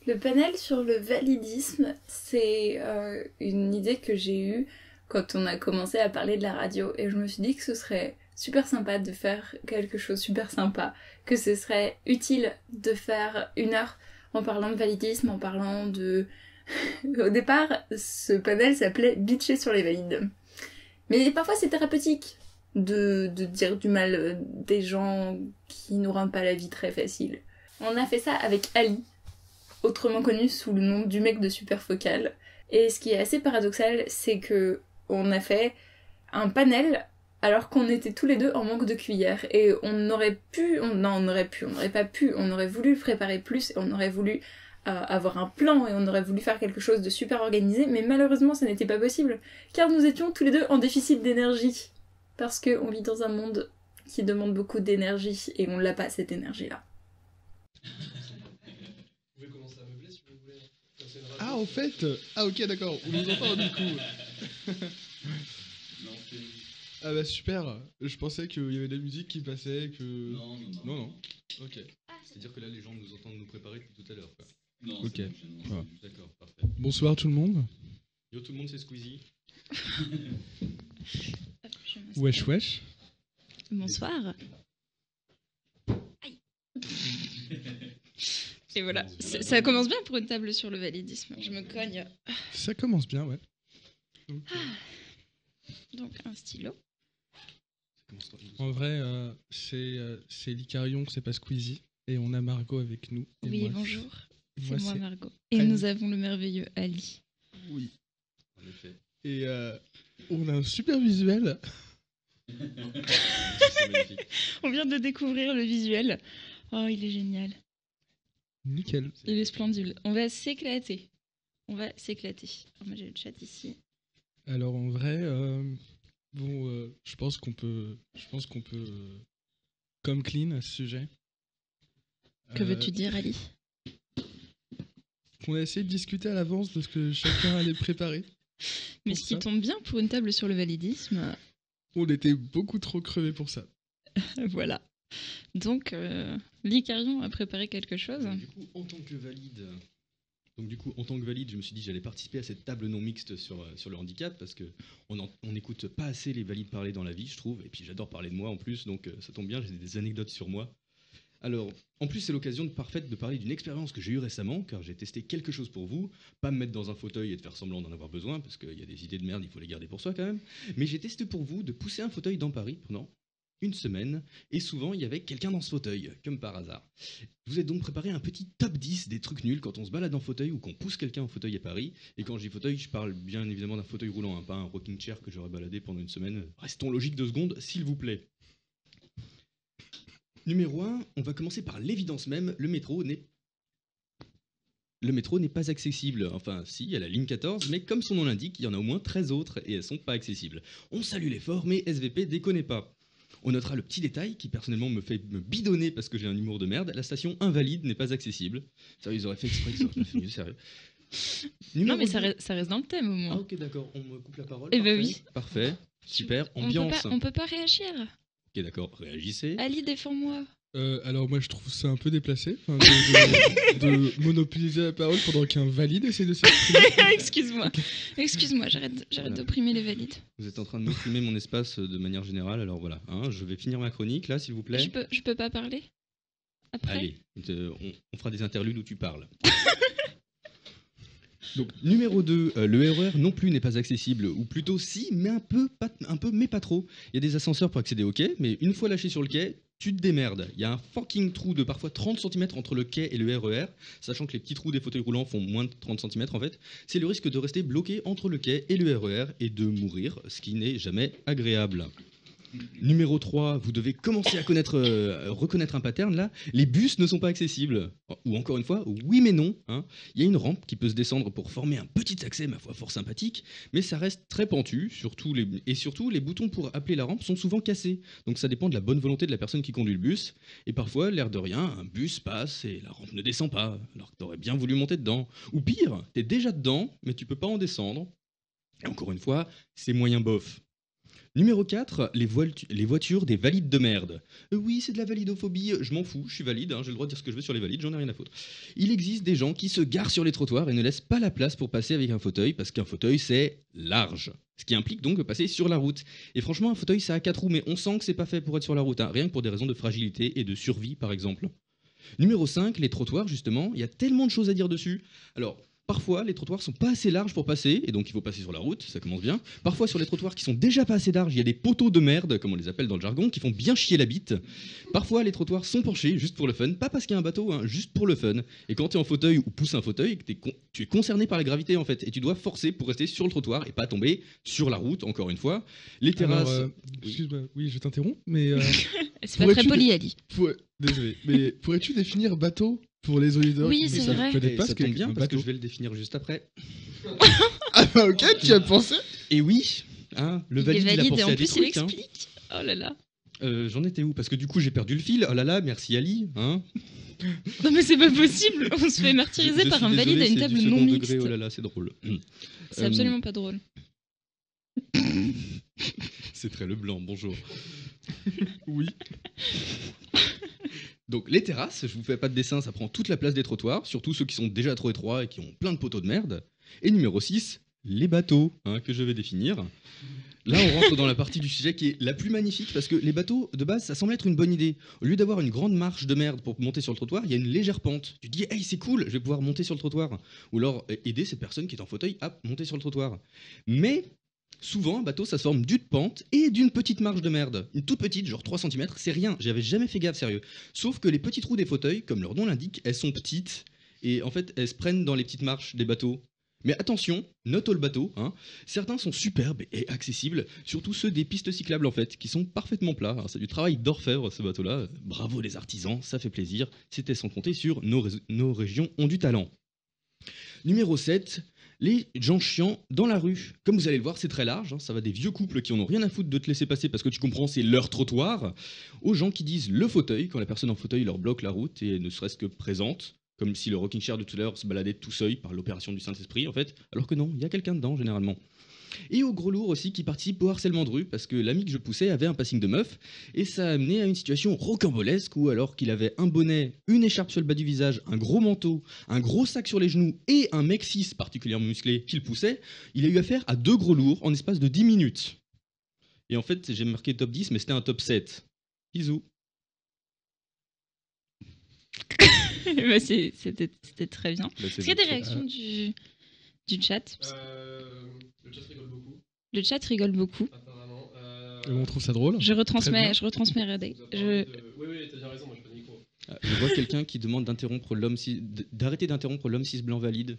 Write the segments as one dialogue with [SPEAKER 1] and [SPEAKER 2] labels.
[SPEAKER 1] Le panel sur le validisme, c'est une idée que j'ai eue quand on a commencé à parler de la radio. Et je me suis dit que ce serait super sympa de faire quelque chose super sympa. Que ce serait utile de faire 1 heure en parlant de validisme, en parlant de... Au départ, ce panel s'appelait Bitcher sur les valides. Mais parfois c'est thérapeutique de dire du mal des gens qui nous rendent pas la vie très facile. On a fait ça avec Ali, autrement connu sous le nom du mec de Superfocal. Et ce qui est assez paradoxal, c'est que on a fait un panel alors qu'on était tous les deux en manque de cuillère. Et on aurait voulu le préparer plus, et on aurait voulu avoir un plan, et on aurait voulu faire quelque chose de super organisé, mais malheureusement ça n'était pas possible, car nous étions tous les deux en déficit d'énergie. Parce qu'on vit dans un monde qui demande beaucoup d'énergie, et on l'a pas cette énergie-là.
[SPEAKER 2] Ah, en fait. Ah, ok, d'accord. On nous entend du coup. Ah bah super. Je pensais qu'il y avait de la musique qui passait, que... Non. Ok.
[SPEAKER 3] C'est-à-dire que là, les gens nous entendent nous préparer depuis tout à l'heure, quoi.
[SPEAKER 2] Non, ok.
[SPEAKER 3] Voilà. D'accord, parfait.
[SPEAKER 2] Bonsoir tout le monde.
[SPEAKER 3] Yo tout le monde, c'est Squeezie.
[SPEAKER 2] Wesh.
[SPEAKER 4] Bonsoir. Aïe. Et voilà, ça commence bien pour une table sur le validisme. Je me cogne.
[SPEAKER 2] Ça commence bien, ouais.
[SPEAKER 4] Donc un stylo.
[SPEAKER 2] En vrai, c'est l'Icarion, c'est pas Squeezie. Et on a Margot avec nous. Et
[SPEAKER 4] Oui,
[SPEAKER 2] moi,
[SPEAKER 4] bonjour. C'est
[SPEAKER 2] moi,
[SPEAKER 4] moi,
[SPEAKER 2] c'est
[SPEAKER 4] Margot. Et
[SPEAKER 2] Ali.
[SPEAKER 4] nous avons le merveilleux Ali.
[SPEAKER 2] Oui.
[SPEAKER 3] En effet.
[SPEAKER 2] Et on a un super visuel.
[SPEAKER 3] C'est magnifique.
[SPEAKER 4] On vient de découvrir le visuel. Oh, il est génial.
[SPEAKER 2] Nickel.
[SPEAKER 4] Il est splendide. On va s'éclater. Moi, j'ai le chat ici.
[SPEAKER 2] Alors en vrai, je pense qu'on peut comme clean à ce sujet.
[SPEAKER 4] Que veux-tu dire, Ali?
[SPEAKER 2] Qu'on a essayé de discuter à l'avance de ce que chacun allait préparer.
[SPEAKER 4] Mais
[SPEAKER 2] Pour
[SPEAKER 4] ce qui
[SPEAKER 2] ça.
[SPEAKER 4] tombe bien pour une table sur le validisme.
[SPEAKER 2] On était beaucoup trop crevés pour ça.
[SPEAKER 4] Voilà. Donc, l'Icarion a préparé quelque chose.
[SPEAKER 3] Donc, du coup, en tant que valide, je me suis dit que j'allais participer à cette table non mixte sur le handicap, parce qu'on n'écoute pas assez les valides parler dans la vie, je trouve, et puis j'adore parler de moi en plus, donc ça tombe bien, j'ai des anecdotes sur moi. Alors, en plus, c'est l'occasion parfaite de parler d'une expérience que j'ai eue récemment, car j'ai testé quelque chose pour vous, pas me mettre dans un fauteuil et de faire semblant d'en avoir besoin, parce qu'il y a des idées de merde, il faut les garder pour soi quand même, mais j'ai testé pour vous de pousser un fauteuil dans Paris pendant une semaine, et souvent il y avait quelqu'un dans ce fauteuil, comme par hasard. Je vous ai donc préparé un petit top 10 des trucs nuls quand on se balade en fauteuil ou qu'on pousse quelqu'un en fauteuil à Paris, et quand je dis fauteuil, je parle bien évidemment d'un fauteuil roulant, hein, pas un rocking chair que j'aurais baladé pendant une semaine. Restons logiques 2 secondes, s'il vous plaît. Numéro 1, on va commencer par l'évidence même, le métro n'est pas accessible. Enfin, si, il y a la ligne 14, mais comme son nom l'indique, il y en a au moins 13 autres et elles sont pas accessibles. On salue l'effort, mais SVP, déconnez pas. On notera le petit détail qui personnellement me fait me bidonner parce que j'ai un humour de merde, la station Invalide n'est pas accessible. Sérieux, ils auraient fait exprès que ça aurait pas fait mieux, sérieux.
[SPEAKER 4] Non, mais
[SPEAKER 3] Numéro
[SPEAKER 4] ça reste dans le thème au moins.
[SPEAKER 3] Ah ok, d'accord, on me coupe la parole.
[SPEAKER 4] Eh ben
[SPEAKER 3] Parfait.
[SPEAKER 4] oui.
[SPEAKER 3] Parfait, super, ambiance.
[SPEAKER 4] On peut pas réagir.
[SPEAKER 3] Ok, d'accord, réagissez.
[SPEAKER 4] Ali, défends-moi.
[SPEAKER 2] Alors moi je trouve ça un peu déplacé de monopoliser la parole pendant qu'un valide essaie de s'exprimer.
[SPEAKER 4] Excuse-moi, j'arrête d'opprimer les valides.
[SPEAKER 3] Vous êtes en train de m'opprimer mon espace de manière générale, alors voilà. Hein, je vais finir ma chronique là, s'il vous plaît.
[SPEAKER 4] Je peux pas parler après?
[SPEAKER 3] Allez, on fera des interludes où tu parles. Donc, numéro 2, le RER non plus n'est pas accessible, ou plutôt si, mais un peu, mais pas trop. Il y a des ascenseurs pour accéder au quai, mais une fois lâché sur le quai, tu te démerdes. Il y a un fucking trou de parfois 30 cm entre le quai et le RER, sachant que les petits trous des fauteuils roulants font moins de 30 cm en fait. C'est le risque de rester bloqué entre le quai et le RER et de mourir, ce qui n'est jamais agréable. Numéro 3, vous devez commencer à reconnaître un pattern là. Les bus ne sont pas accessibles. Ou encore une fois, oui mais non. Hein. Il y a une rampe qui peut se descendre pour former un petit accès, ma foi, fort sympathique, mais ça reste très pentu. Surtout, les boutons pour appeler la rampe sont souvent cassés. Donc ça dépend de la bonne volonté de la personne qui conduit le bus. Et parfois, l'air de rien, un bus passe et la rampe ne descend pas, alors que t'aurais bien voulu monter dedans. Ou pire, t'es déjà dedans, mais tu peux pas en descendre. Et encore une fois, c'est moyen bof. Numéro 4, les voitures des valides de merde. Oui, c'est de la validophobie, je m'en fous, je suis valide, j'ai le droit de dire ce que je veux sur les valides, j'en ai rien à foutre. Il existe des gens qui se garent sur les trottoirs et ne laissent pas la place pour passer avec un fauteuil, parce qu'un fauteuil c'est large. Ce qui implique donc de passer sur la route. Et franchement, un fauteuil ça a 4 roues, mais on sent que c'est pas fait pour être sur la route, rien que pour des raisons de fragilité et de survie par exemple. Numéro 5, les trottoirs justement, il y a tellement de choses à dire dessus. Alors, parfois, les trottoirs sont pas assez larges pour passer, et donc il faut passer sur la route, ça commence bien. Parfois, sur les trottoirs qui sont déjà pas assez larges, il y a des poteaux de merde, comme on les appelle dans le jargon, qui font bien chier la bite. Parfois, les trottoirs sont penchés, juste pour le fun, pas parce qu'il y a un bateau, juste pour le fun. Et quand tu es en fauteuil ou pousses un fauteuil, tu es concerné par la gravité en fait, et tu dois forcer pour rester sur le trottoir et pas tomber sur la route, encore une fois. Les terrasses...
[SPEAKER 2] Alors, excuse-moi, oui, je t'interromps, mais...
[SPEAKER 4] C'est pas très poli, Ali.
[SPEAKER 2] Désolé, mais pourrais-tu définir bateau pour les auditeurs?
[SPEAKER 4] Oui, c'est vrai.
[SPEAKER 2] Peut-être pas
[SPEAKER 3] ça
[SPEAKER 2] ce qu'est
[SPEAKER 3] tombe bien
[SPEAKER 2] un
[SPEAKER 3] parce que
[SPEAKER 2] bateau.
[SPEAKER 3] je vais le définir juste après.
[SPEAKER 2] Ah bah ok, tu as pensé?
[SPEAKER 3] Et oui, le valide,
[SPEAKER 4] il est
[SPEAKER 3] il a
[SPEAKER 4] valide
[SPEAKER 3] pensé
[SPEAKER 4] et en
[SPEAKER 3] à des
[SPEAKER 4] plus il
[SPEAKER 3] trucs,
[SPEAKER 4] explique. Oh là là.
[SPEAKER 3] J'en étais où? Parce que du coup j'ai perdu le fil. Oh là là, merci Ali.
[SPEAKER 4] Non mais c'est pas possible. On se fait martyriser
[SPEAKER 3] Je
[SPEAKER 4] par
[SPEAKER 3] suis
[SPEAKER 4] un valide
[SPEAKER 3] désolé,
[SPEAKER 4] à une
[SPEAKER 3] c'est
[SPEAKER 4] table
[SPEAKER 3] du
[SPEAKER 4] non
[SPEAKER 3] second
[SPEAKER 4] mixte.
[SPEAKER 3] degré, oh là là, c'est drôle.
[SPEAKER 4] C'est absolument pas drôle.
[SPEAKER 3] C'est très Leblanc, bonjour.
[SPEAKER 2] Oui.
[SPEAKER 3] Donc les terrasses, je vous fais pas de dessin, ça prend toute la place des trottoirs, surtout ceux qui sont déjà trop étroits et qui ont plein de poteaux de merde. Et numéro 6, les bateaux, que je vais définir. Là, on rentre dans la partie du sujet qui est la plus magnifique parce que les bateaux, de base, ça semble être une bonne idée. Au lieu d'avoir une grande marche de merde pour monter sur le trottoir, il y a une légère pente. Tu te dis, hey, c'est cool, je vais pouvoir monter sur le trottoir. Ou alors aider cette personne qui est en fauteuil à monter sur le trottoir. Mais souvent, un bateau, ça se forme d'une pente et d'une petite marche de merde. Une toute petite, genre 3 cm, c'est rien. J'avais jamais fait gaffe, sérieux. Sauf que les petites roues des fauteuils, comme leur nom l'indique, elles sont petites. Et en fait, elles se prennent dans les petites marches des bateaux. Mais attention, not all bateaux, certains sont superbes et accessibles, surtout ceux des pistes cyclables en fait, qui sont parfaitement plats. Alors, c'est du travail d'orfèvre ce bateau-là, bravo les artisans, ça fait plaisir, c'était sans compter sur nos régions ont du talent. Numéro 7, les gens chiants dans la rue. Comme vous allez le voir, c'est très large, ça va des vieux couples qui en ont rien à foutre de te laisser passer parce que tu comprends, c'est leur trottoir, aux gens qui disent le fauteuil, quand la personne en fauteuil leur bloque la route et ne serait-ce que présente. Comme si le rocking chair de tout à l'heure se baladait tout seul par l'opération du Saint-Esprit, en fait. Alors que non, il y a quelqu'un dedans, généralement. Et aux gros lourds aussi qui participent au harcèlement de rue, parce que l'ami que je poussais avait un passing de meuf, et ça a amené à une situation rocambolesque où, alors qu'il avait un bonnet, une écharpe sur le bas du visage, un gros manteau, un gros sac sur les genoux, et un mec 6 particulièrement musclé qu'il poussait, il a eu affaire à 2 gros lourds en espace de 10 minutes. Et en fait, j'ai marqué top 10, mais c'était un top 7. Bisous.
[SPEAKER 4] Bah, c'était très bien.
[SPEAKER 3] Bah,
[SPEAKER 4] Est-ce qu'il y a des réactions du chat?
[SPEAKER 5] Le chat rigole beaucoup,
[SPEAKER 4] Le chat rigole beaucoup.
[SPEAKER 5] apparemment.
[SPEAKER 2] On trouve ça drôle.
[SPEAKER 4] Je retransmets
[SPEAKER 2] Très
[SPEAKER 4] RD.
[SPEAKER 5] Oui, t'as bien raison, moi j'ai pas de micro.
[SPEAKER 3] Je vois quelqu'un qui demande d'arrêter d'interrompre l'homme cis blanc valide.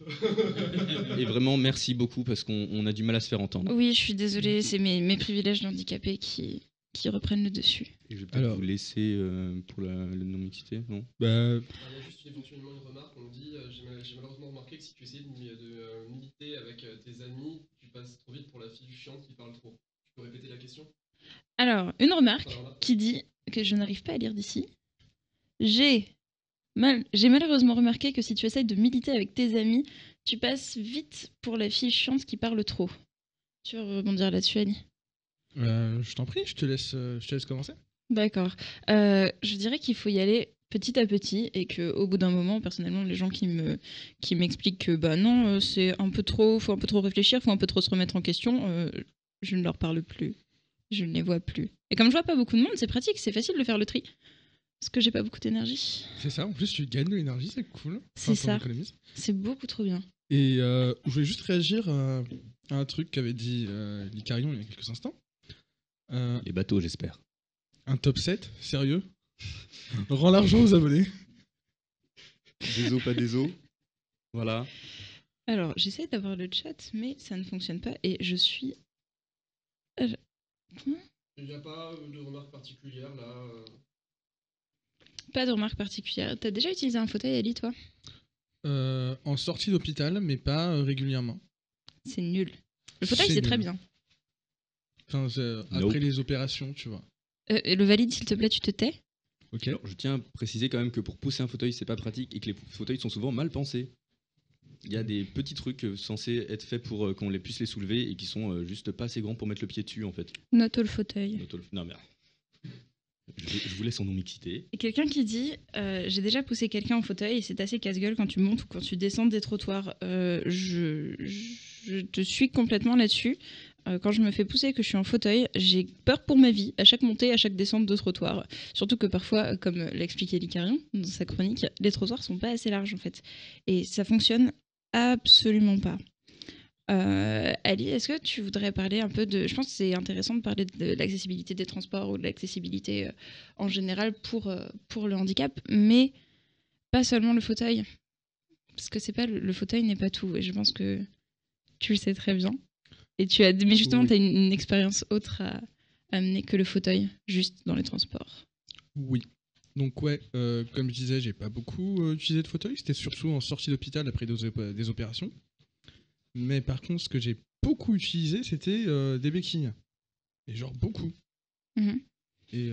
[SPEAKER 3] Et vraiment, merci beaucoup parce qu'on a du mal à se faire entendre.
[SPEAKER 4] Oui, je suis désolée, c'est mes privilèges d'handicapé qui reprennent le dessus.
[SPEAKER 3] Et je vais peut-être vous laisser pour la non-mixité, non?
[SPEAKER 2] Bah,
[SPEAKER 5] Il y a juste éventuellement une remarque, on dit j'ai malheureusement remarqué que si tu essayes de militer avec tes amis, tu passes trop vite pour la fille chiante qui parle trop. Tu peux répéter la question?
[SPEAKER 4] Alors, une remarque qui dit que je n'arrive pas à lire d'ici. J'ai malheureusement remarqué que si tu essayes de militer avec tes amis, tu passes vite pour la fille chiante qui parle trop. Tu veux rebondir là-dessus, Ali?
[SPEAKER 2] je t'en prie, je te laisse commencer.
[SPEAKER 4] D'accord. Je dirais qu'il faut y aller petit à petit et qu'au bout d'un moment, personnellement, les gens qui m'expliquent que bah non, c'est un peu trop, faut un peu trop réfléchir, faut un peu trop se remettre en question, je ne leur parle plus. Je ne les vois plus. Et comme je vois pas beaucoup de monde, c'est pratique, c'est facile de faire le tri. Parce que j'ai pas beaucoup d'énergie.
[SPEAKER 2] C'est ça, en plus tu gagnes de l'énergie, c'est cool.
[SPEAKER 4] C'est ça.
[SPEAKER 2] Économises.
[SPEAKER 4] C'est beaucoup trop bien.
[SPEAKER 2] Et je voulais juste réagir à un truc qu'avait dit Licarion il y a quelques instants.
[SPEAKER 3] Les bateaux, j'espère.
[SPEAKER 2] Un top 7, sérieux? Rends l'argent aux abonnés.
[SPEAKER 3] Des os, pas des os. Voilà.
[SPEAKER 4] Alors, j'essaie d'avoir le chat, mais ça ne fonctionne pas et je suis...
[SPEAKER 5] Il n'y a pas de remarque particulière là.
[SPEAKER 4] Pas de remarque particulière. T'as déjà utilisé un fauteuil, Ali, toi?
[SPEAKER 2] En sortie d'hôpital, mais pas régulièrement.
[SPEAKER 4] C'est nul. Le fauteuil, c'est très bien.
[SPEAKER 2] Enfin, après les opérations, tu vois.
[SPEAKER 4] Le valide, s'il te plaît, tu te tais?
[SPEAKER 3] Ok. Alors, je tiens à préciser quand même que pour pousser un fauteuil, c'est pas pratique et que les fauteuils sont souvent mal pensés. Il y a des petits trucs censés être faits pour qu'on puisse les soulever et qui sont juste pas assez grands pour mettre le pied dessus en fait.
[SPEAKER 4] Note le fauteuil.
[SPEAKER 3] Non mais je vous laisse en non-mixité.
[SPEAKER 4] Et quelqu'un qui dit j'ai déjà poussé quelqu'un en fauteuil et c'est assez casse-gueule quand tu montes ou quand tu descends des trottoirs. Je te suis complètement là-dessus. Quand je me fais pousser et que je suis en fauteuil, j'ai peur pour ma vie à chaque montée, à chaque descente de trottoir. Surtout que parfois, comme l'expliquait Licarion dans sa chronique, les trottoirs sont pas assez larges en fait. Et ça fonctionne absolument pas. Ali, est-ce que tu voudrais parler un peu de... Je pense que c'est intéressant de parler de l'accessibilité des transports ou de l'accessibilité en général pour le handicap, mais pas seulement le fauteuil. Parce que c'est pas le fauteuil n'est pas tout. Et je pense que tu le sais très bien. Et mais justement, tu as une expérience autre à amener que le fauteuil, juste dans les transports.
[SPEAKER 2] Oui. Donc ouais, comme je disais, j'ai pas beaucoup utilisé de fauteuil. C'était surtout en sortie d'hôpital après des opérations. Mais par contre, ce que j'ai beaucoup utilisé, c'était des béquilles. Et genre beaucoup.
[SPEAKER 4] Mm-hmm.
[SPEAKER 2] Et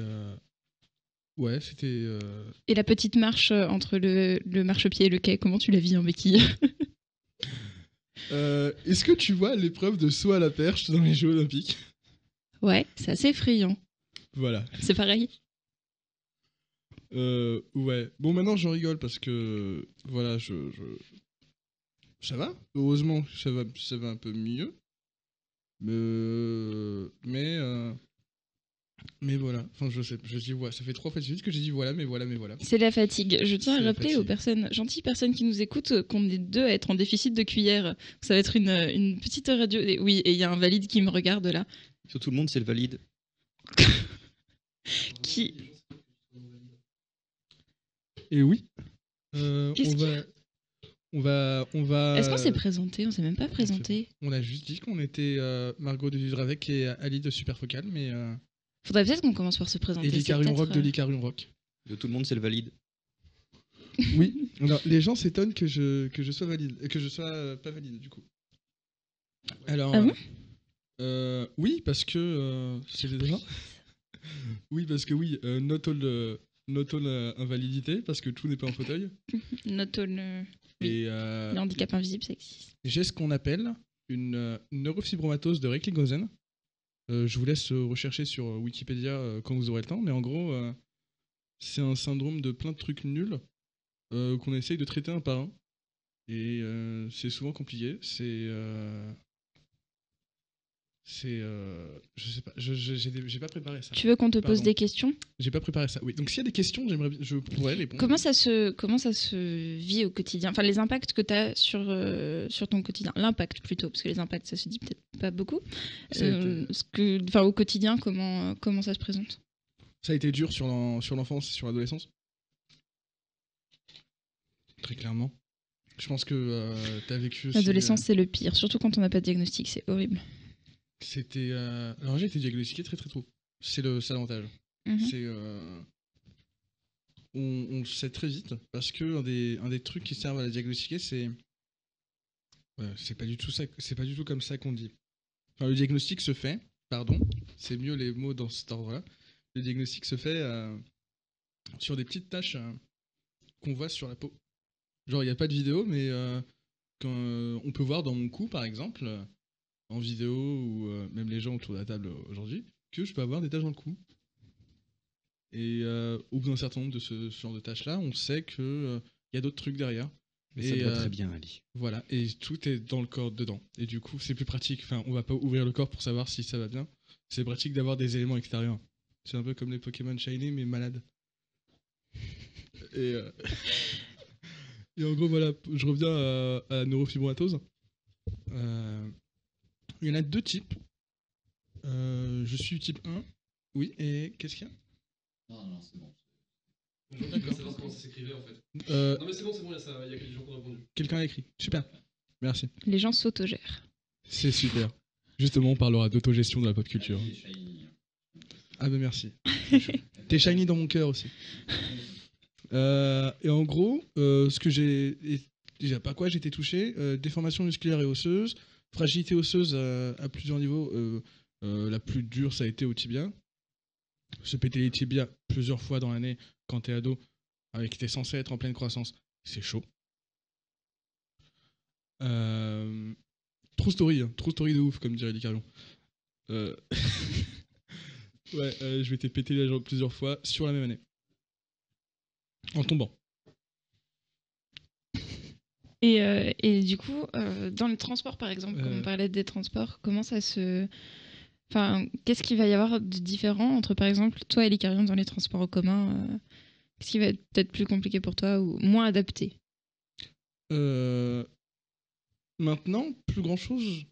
[SPEAKER 2] ouais, c'était...
[SPEAKER 4] Et la petite marche entre le marchepied et le quai, comment tu la vis en béquille?
[SPEAKER 2] Est-ce que tu vois l'épreuve de saut à la perche dans les Jeux Olympiques?
[SPEAKER 4] Ouais, c'est assez effrayant.
[SPEAKER 2] Voilà.
[SPEAKER 4] C'est pareil.
[SPEAKER 2] Ouais. Bon, maintenant j'en rigole parce que... Voilà, ça va. Heureusement, ça va un peu mieux. Mais voilà. Enfin, je dis voilà. Ça fait 3 fois de suite que j'ai dit voilà, mais voilà.
[SPEAKER 4] C'est la fatigue. Je tiens à
[SPEAKER 2] C'est la
[SPEAKER 4] rappeler aux gentilles personnes qui nous écoutent qu'on est 2 à être en déficit de cuillère. Ça va être une petite radio. Et oui, et il y a un valide qui me regarde là.
[SPEAKER 3] Sur tout le monde, c'est le valide.
[SPEAKER 4] Qui...
[SPEAKER 2] Et oui. On va.
[SPEAKER 4] Est-ce qu'on s'est présenté? On s'est même pas présenté.
[SPEAKER 2] On a juste dit qu'on était Margot de Vivre avec et Ali de Superfocal, mais.
[SPEAKER 4] Faudrait peut-être qu'on commence par se présenter.
[SPEAKER 2] Et Licarion Rock de Licarion Rock.
[SPEAKER 3] De tout le monde, c'est le valide.
[SPEAKER 2] Oui. Alors, les gens s'étonnent que je sois valide et que je sois pas valide du coup. Alors.
[SPEAKER 4] Ah bon
[SPEAKER 2] oui, parce que c'est des gens. Oui, parce que oui, not all invalidité, parce que tout n'est pas en fauteuil.
[SPEAKER 4] Not all.
[SPEAKER 2] Et
[SPEAKER 4] le handicap invisible, ça existe.
[SPEAKER 2] j'ai ce qu'on appelle une neurofibromatose de Recklinghausen. Je vous laisse rechercher sur Wikipédia quand vous aurez le temps, mais en gros, c'est un syndrome de plein de trucs nuls qu'on essaye de traiter un par un. Et c'est souvent compliqué. Je sais pas, j'ai pas préparé ça.
[SPEAKER 4] Tu veux qu'on te pose des questions?
[SPEAKER 2] J'ai pas préparé ça, oui. Donc s'il y a des questions, je pourrais répondre.
[SPEAKER 4] Comment ça se vit au quotidien? Enfin, les impacts que tu as sur ton quotidien. L'impact plutôt, parce que les impacts, ça se dit peut-être pas beaucoup. Au quotidien, comment ça se présente?
[SPEAKER 2] Ça a été dur sur l'enfance et sur l'adolescence. Très clairement. Je pense que tu as vécu aussi...
[SPEAKER 4] L'adolescence, c'est le pire, surtout quand on n'a pas de diagnostic, c'est horrible.
[SPEAKER 2] C'était... Alors j'ai été diagnostiqué très très tôt. C'est l'avantage.
[SPEAKER 4] Mm-hmm.
[SPEAKER 2] C'est... On le sait très vite, parce que un des trucs qui servent à la diagnostiquer, c'est... c'est pas du tout comme ça qu'on dit. Enfin, le diagnostic se fait, c'est mieux les mots dans cet ordre-là. Le diagnostic se fait sur des petites taches qu'on voit sur la peau. Genre, il n'y a pas de vidéo, mais quand, on peut voir dans mon cou, par exemple, en vidéo, ou même les gens autour de la table aujourd'hui, que je peux avoir des taches dans le cou. Et au bout d'un certain nombre de ce genre de taches-là, on sait qu'il y a d'autres trucs derrière.
[SPEAKER 3] Mais ça doit très bien, Ali.
[SPEAKER 2] Voilà, et tout est dans le corps dedans. Et du coup, c'est plus pratique. Enfin, on va pas ouvrir le corps pour savoir si ça va bien. C'est pratique d'avoir des éléments extérieurs. C'est un peu comme les Pokémon Shiny, mais malades. Et en gros, voilà, je reviens à la neurofibromatose. Il y en a 2 types. Je suis type 1. Oui, et qu'est-ce qu'il y a?
[SPEAKER 5] Non, c'est bon.
[SPEAKER 2] D'accord.
[SPEAKER 5] Savoir comment ça s'écrivait en fait. Non mais c'est bon, il y a quelques gens qui ont répondu.
[SPEAKER 2] Quelqu'un a écrit. Super. Merci.
[SPEAKER 4] Les gens s'autogèrent.
[SPEAKER 2] C'est super. Justement, on parlera d'autogestion dans la pop culture. Ah ben merci. T'es shiny dans mon cœur aussi. Et en gros, ce que j'ai... Déjà, par quoi j'ai été touché? Déformation musculaire et osseuse, fragilité osseuse à plusieurs niveaux. La plus dure, ça a été au tibia. Se péter les tibias plusieurs fois dans l'année quand t'es ado, avec t'es censé être en pleine croissance, c'est chaud. True story, hein. True story de ouf, comme dirait Licarion. Ouais, je m'étais pété la jambe plusieurs fois sur la même année. En tombant.
[SPEAKER 4] Et du coup, dans le transport, par exemple, comme on parlait des transports, comment ça se... Enfin, qu'est-ce qu'il va y avoir de différent entre, par exemple, toi et Licarion dans les transports en commun qu'est-ce qui va être peut-être plus compliqué pour toi ou moins adapté?
[SPEAKER 2] Maintenant, plus grand-chose,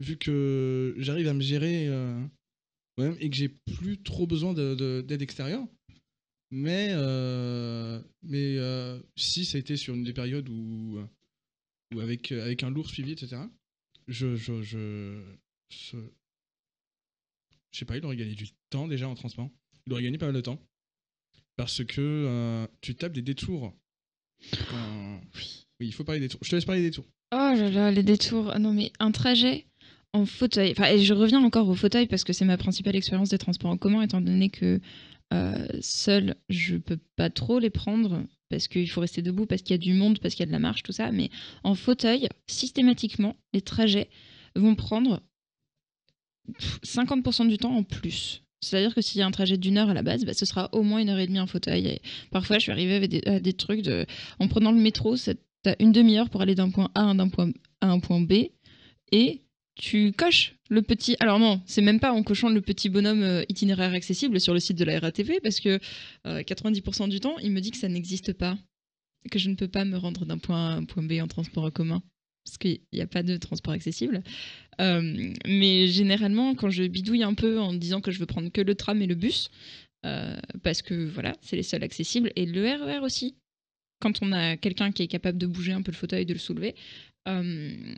[SPEAKER 2] vu que j'arrive à me gérer moi-même et que j'ai plus trop besoin d'aide extérieure. Mais si ça a été sur une des périodes où avec un lourd suivi, etc., je sais pas, il aurait gagné du temps déjà en transport. Il aurait gagné pas mal de temps. Parce que tu tapes des détours. Oui, il faut parler des détours. Je te laisse parler des détours.
[SPEAKER 4] Oh là là, les détours. Ah non, mais un trajet en fauteuil. Enfin, et je reviens encore au fauteuil parce que c'est ma principale expérience des transports en commun, étant donné que seule, je peux pas trop les prendre parce qu'il faut rester debout, parce qu'il y a du monde, parce qu'il y a de la marche, tout ça. Mais en fauteuil, systématiquement, les trajets vont prendre 50% du temps en plus. C'est-à-dire que s'il y a un trajet d'1 heure à la base, bah, ce sera au moins 1 heure et demie en fauteuil. Et parfois, je suis arrivée avec des trucs de... En prenant le métro, t'as une demi-heure pour aller d'un point A à un point B. Et tu coches le petit... Alors non, c'est même pas en cochant le petit bonhomme itinéraire accessible sur le site de la RATP, parce que 90% du temps, il me dit que ça n'existe pas. Que je ne peux pas me rendre d'un point A à un point B en transport en commun. Parce qu'il n'y a pas de transport accessible. Mais généralement, quand je bidouille un peu en disant que je veux prendre que le tram et le bus, parce que voilà, c'est les seuls accessibles, et le RER aussi, quand on a quelqu'un qui est capable de bouger un peu le fauteuil, de le soulever,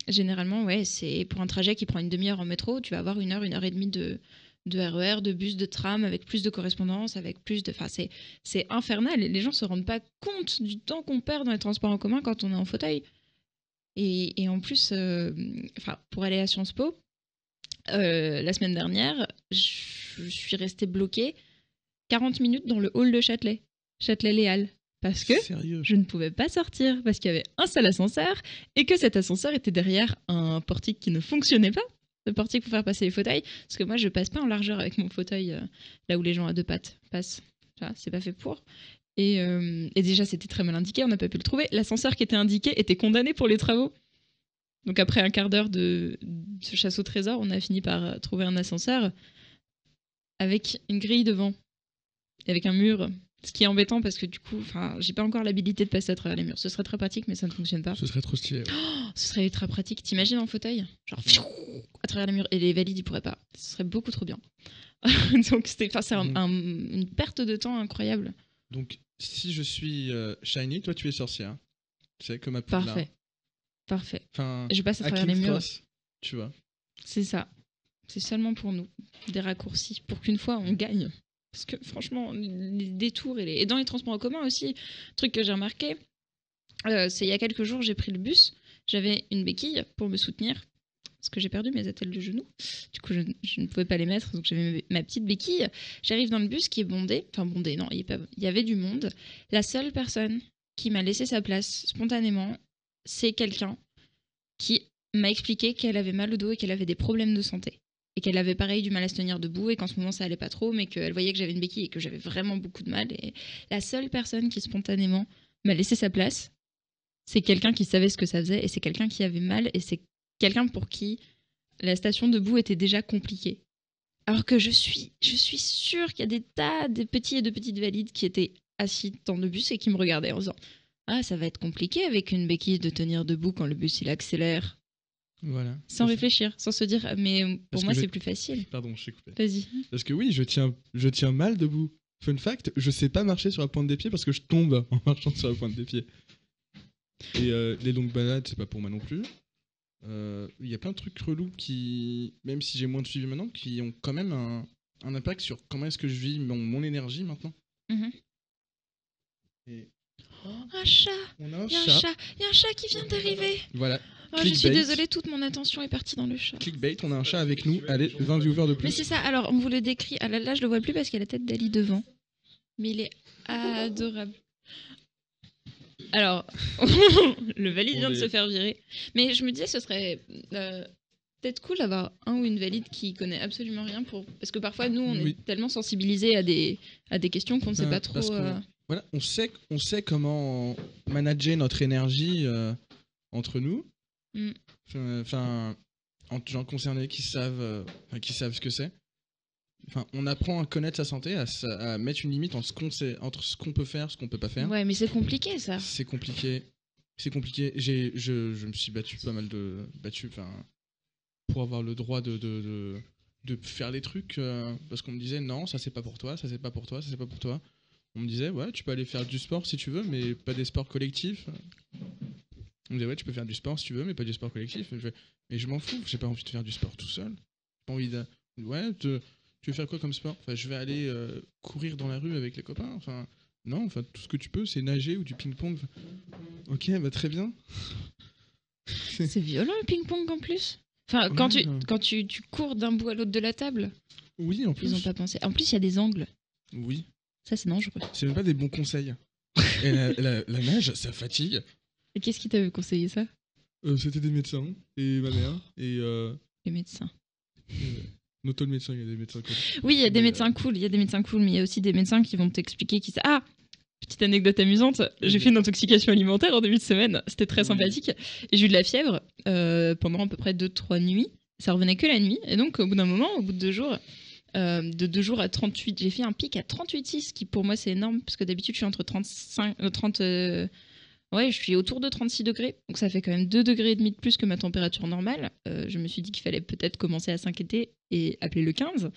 [SPEAKER 4] généralement, ouais, c'est pour un trajet qui prend une demi-heure en métro, tu vas avoir 1 heure, 1 heure et demie de RER, de bus, de tram, avec plus de correspondance, avec plus de... Enfin, c'est infernal, et les gens se rendent pas compte du temps qu'on perd dans les transports en commun quand on est en fauteuil. Et en plus, pour aller à Sciences Po, la semaine dernière, je suis restée bloquée 40 minutes dans le hall de Châtelet-Les Halles. Parce que
[SPEAKER 2] Sérieux?
[SPEAKER 4] je ne pouvais pas sortir, parce qu'il y avait un seul ascenseur, et que cet ascenseur était derrière un portique qui ne fonctionnait pas, le portique pour faire passer les fauteuils, parce que moi, je passe pas en largeur avec mon fauteuil, là où les gens à 2 pattes passent. Ça, c'est pas fait pour. Et déjà, c'était très mal indiqué, on n'a pas pu le trouver. L'ascenseur qui était indiqué était condamné pour les travaux. Donc après un quart d'heure de ce chasse au trésor, on a fini par trouver un ascenseur avec une grille devant et avec un mur. Ce qui est embêtant parce que du coup, j'ai pas encore l'habilité de passer à travers les murs. Ce serait très pratique, mais ça ne fonctionne pas.
[SPEAKER 2] Ce serait trop stylé. Ouais.
[SPEAKER 4] Oh, ce serait ultra pratique. T'imagines en fauteuil, genre à travers les murs, et les valides ils pourraient pas. Ce serait beaucoup trop bien. Donc c'est une perte de temps incroyable.
[SPEAKER 2] Donc si je suis Shiny, toi tu es sorcière. Tu sais, comme à
[SPEAKER 4] Parfait. Parfait.
[SPEAKER 2] Enfin,
[SPEAKER 4] je passe à travers les murs.
[SPEAKER 2] Cross, tu vois.
[SPEAKER 4] C'est ça. C'est seulement pour nous. Des raccourcis. Pour qu'une fois, on gagne. Parce que franchement, les détours et dans les transports en commun aussi, truc que j'ai remarqué, c'est il y a quelques jours, j'ai pris le bus. J'avais une béquille pour me soutenir. Parce que j'ai perdu mes attelles de genoux. Du coup, je ne pouvais pas les mettre. Donc, j'avais ma petite béquille. J'arrive dans le bus qui est bondé. Enfin, bondé, non, il y avait du monde. La seule personne qui m'a laissé sa place spontanément, c'est quelqu'un qui m'a expliqué qu'elle avait mal au dos et qu'elle avait des problèmes de santé. Et qu'elle avait pareil du mal à se tenir debout et qu'en ce moment ça allait pas trop, mais qu'elle voyait que j'avais une béquille et que j'avais vraiment beaucoup de mal. Et la seule personne qui spontanément m'a laissé sa place, c'est quelqu'un qui savait ce que ça faisait et c'est quelqu'un qui avait mal et c'est quelqu'un pour qui la station debout était déjà compliquée. Alors que je suis sûre qu'il y a des tas de petits et de petites valides qui étaient assis dans le bus et qui me regardaient en disant « Ah, ça va être compliqué avec une béquille de tenir debout quand le bus il accélère. »
[SPEAKER 2] Voilà.
[SPEAKER 4] Sans réfléchir, sans se dire « Mais pour moi, c'est plus facile. »
[SPEAKER 2] Pardon, je t'ai coupé.
[SPEAKER 4] Vas-y.
[SPEAKER 2] Parce que oui, je tiens mal debout. Fun fact, je sais pas marcher sur la pointe des pieds parce que je tombe en marchant sur la pointe des pieds. Et les longues balades, c'est pas pour moi non plus. Il y a plein de trucs relous qui, même si j'ai moins de suivi maintenant, qui ont quand même un impact sur comment est-ce que je vis mon énergie maintenant. Et...
[SPEAKER 4] Un chat.
[SPEAKER 2] On a un
[SPEAKER 4] Il y a un chat qui vient d'arriver.
[SPEAKER 2] Voilà.
[SPEAKER 4] Oh, je suis désolée, toute mon attention est partie dans le chat.
[SPEAKER 2] Clickbait, on a un chat avec nous. Allez, 20 viewers de plus.
[SPEAKER 4] Mais c'est ça, alors on vous le décrit. Ah là, je le vois plus parce qu'il y a la tête d'Ali devant. Mais il est adorable. Alors, le valide
[SPEAKER 3] On
[SPEAKER 4] vient de
[SPEAKER 3] est-
[SPEAKER 4] se faire virer. Mais je me disais, ce serait peut-être cool d'avoir un ou une valide qui connaît absolument rien parce que parfois nous, on
[SPEAKER 2] Oui.
[SPEAKER 4] est tellement sensibilisés à des questions qu'on ne sait pas trop.
[SPEAKER 2] Parce voilà, on sait comment manager notre énergie entre nous.
[SPEAKER 4] Mm.
[SPEAKER 2] Enfin, entre gens concernés qui savent ce que c'est. Enfin, on apprend à connaître sa santé, à mettre une limite entre ce qu'on peut faire, ce qu'on peut pas faire.
[SPEAKER 4] Ouais, mais c'est compliqué ça.
[SPEAKER 2] C'est compliqué. C'est compliqué. Je me suis battu pas mal pour avoir le droit de faire les trucs parce qu'on me disait non, ça c'est pas pour toi, ça c'est pas pour toi, ça c'est pas pour toi. On me disait ouais, tu peux aller faire du sport si tu veux, mais pas des sports collectifs. On me disait ouais, tu peux faire du sport si tu veux, mais pas du sport collectif. Mais je m'en fous, j'ai pas envie de faire du sport tout seul. J'ai pas envie de. Ouais, tu veux faire quoi comme sport? Enfin, je vais aller courir dans la rue avec les copains. Enfin, non, enfin, tout ce que tu peux, c'est nager ou du ping-pong. Ok, bah très bien.
[SPEAKER 4] C'est violent le ping-pong en plus. Enfin, quand tu cours d'un bout à l'autre de la table,
[SPEAKER 2] Oui, en plus.
[SPEAKER 4] ils ont pas pensé. En plus, il y a des angles.
[SPEAKER 2] Oui,
[SPEAKER 4] Ça, c'est dangereux.
[SPEAKER 2] c'est même pas des bons conseils. Et la nage, ça fatigue.
[SPEAKER 4] Et qu'est-ce qui t'avait conseillé ça?
[SPEAKER 2] C'était des médecins et ma mère et
[SPEAKER 4] Les médecins.
[SPEAKER 2] noto le médecin, il y a des médecins comme
[SPEAKER 4] Oui, il y a des
[SPEAKER 2] Mais,
[SPEAKER 4] médecins cool, il y a des médecins cool, mais il y a aussi des médecins qui vont t'expliquer qui ça. Ah, petite anecdote amusante, j'ai fait une intoxication alimentaire en début de semaine, c'était très sympathique, et j'ai eu de la fièvre pendant à peu près 2-3 nuits, ça revenait que la nuit, et donc au bout d'un moment, au bout de 2 jours, de 2 jours à 38, j'ai fait un pic à 38,6, qui pour moi c'est énorme, parce que d'habitude je suis entre 30, ouais, je suis autour de 36 degrés, donc ça fait quand même 2 degrés et demi de plus que ma température normale. Je me suis dit qu'il fallait peut-être commencer à s'inquiéter et appeler le 15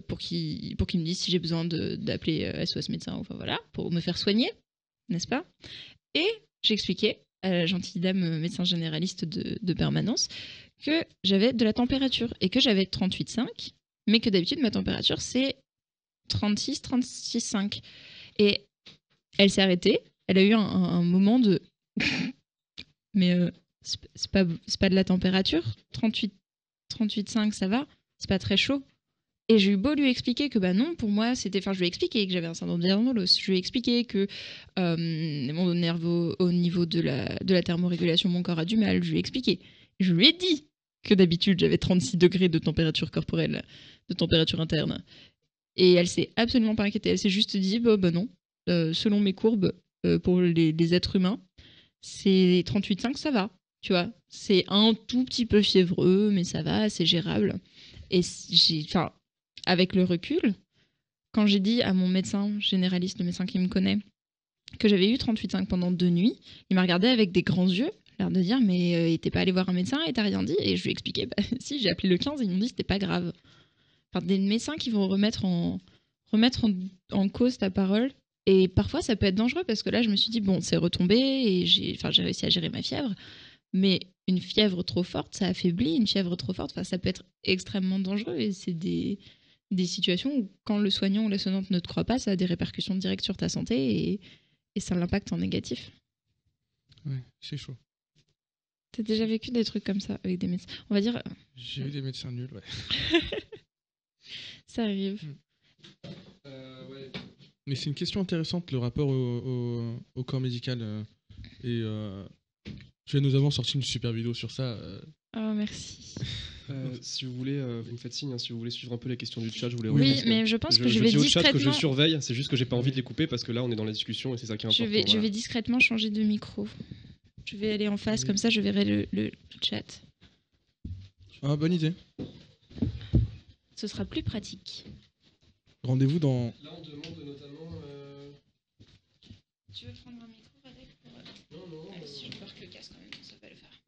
[SPEAKER 4] pour qu'il me dise si j'ai besoin d'appeler SOS médecin, enfin voilà, pour me faire soigner, n'est-ce pas? Et j'ai expliqué à la gentille dame médecin généraliste de permanence que j'avais de la température et que j'avais 38,5, mais que d'habitude ma température c'est 36,5. Et elle s'est arrêtée. Elle a eu un moment de. Mais c'est pas de la température. 38,5, ça va. C'est pas très chaud. Et j'ai eu beau lui expliquer que bah non, pour moi, c'était. Enfin, je lui ai expliqué que j'avais un syndrome d'Ehlers-Danlos. Je lui ai expliqué que mon nerf au niveau de la thermorégulation, mon corps a du mal. Je lui ai expliqué. Je lui ai dit que d'habitude, j'avais 36 degrés de température corporelle, de température interne. Et elle s'est absolument pas inquiétée. Elle s'est juste dit bah non. Selon mes courbes, pour les êtres humains, c'est 38,5, ça va, tu vois. C'est un tout petit peu fiévreux, mais ça va, c'est gérable. Et enfin, avec le recul, quand j'ai dit à mon médecin généraliste, le médecin qui me connaît, que j'avais eu 38,5 pendant 2 nuits, il m'a regardé avec des grands yeux, l'air de dire mais t'es pas allé voir un médecin et t'as rien dit? Et je lui ai expliqué, bah si, j'ai appelé le 15 et ils m'ont dit que c'était pas grave. Enfin, des médecins qui vont remettre en cause ta parole. Et parfois, ça peut être dangereux parce que là, je me suis dit, bon, c'est retombé et j'ai réussi à gérer ma fièvre. Mais une fièvre trop forte, ça affaiblit. Une fièvre trop forte, ça peut être extrêmement dangereux. Et c'est des situations où, quand le soignant ou la soignante ne te croit pas, ça a des répercussions directes sur ta santé et ça l'impacte en négatif.
[SPEAKER 2] Ouais, c'est chaud.
[SPEAKER 4] T'as déjà vécu des trucs comme ça avec des médecins? On va dire,
[SPEAKER 2] J'ai eu des médecins nuls, ouais.
[SPEAKER 4] ça arrive.
[SPEAKER 5] Ouais.
[SPEAKER 2] Mais c'est une question intéressante, le rapport au corps médical. Nous avons sorti une super vidéo sur ça.
[SPEAKER 4] Oh, merci.
[SPEAKER 5] Si vous voulez, vous me faites signe, hein, si vous voulez suivre un peu les questions du chat, je vous les
[SPEAKER 4] Oui,
[SPEAKER 5] remonte.
[SPEAKER 4] mais je pense que je vais
[SPEAKER 5] dis au chat que je
[SPEAKER 4] discrètement...
[SPEAKER 5] surveille, c'est juste que j'ai pas envie de les couper parce que là on est dans la discussion et c'est ça qui est important.
[SPEAKER 4] Je vais discrètement changer de micro. Je vais aller en face,
[SPEAKER 2] Oui.
[SPEAKER 4] comme ça je verrai le chat.
[SPEAKER 2] Ah, bonne idée.
[SPEAKER 4] Ce sera plus pratique.
[SPEAKER 2] Rendez-vous dans.
[SPEAKER 5] Là on demande notamment.
[SPEAKER 4] Tu veux prendre un micro avec
[SPEAKER 5] Non.
[SPEAKER 4] Si je porte le casque quand même, ça va le faire.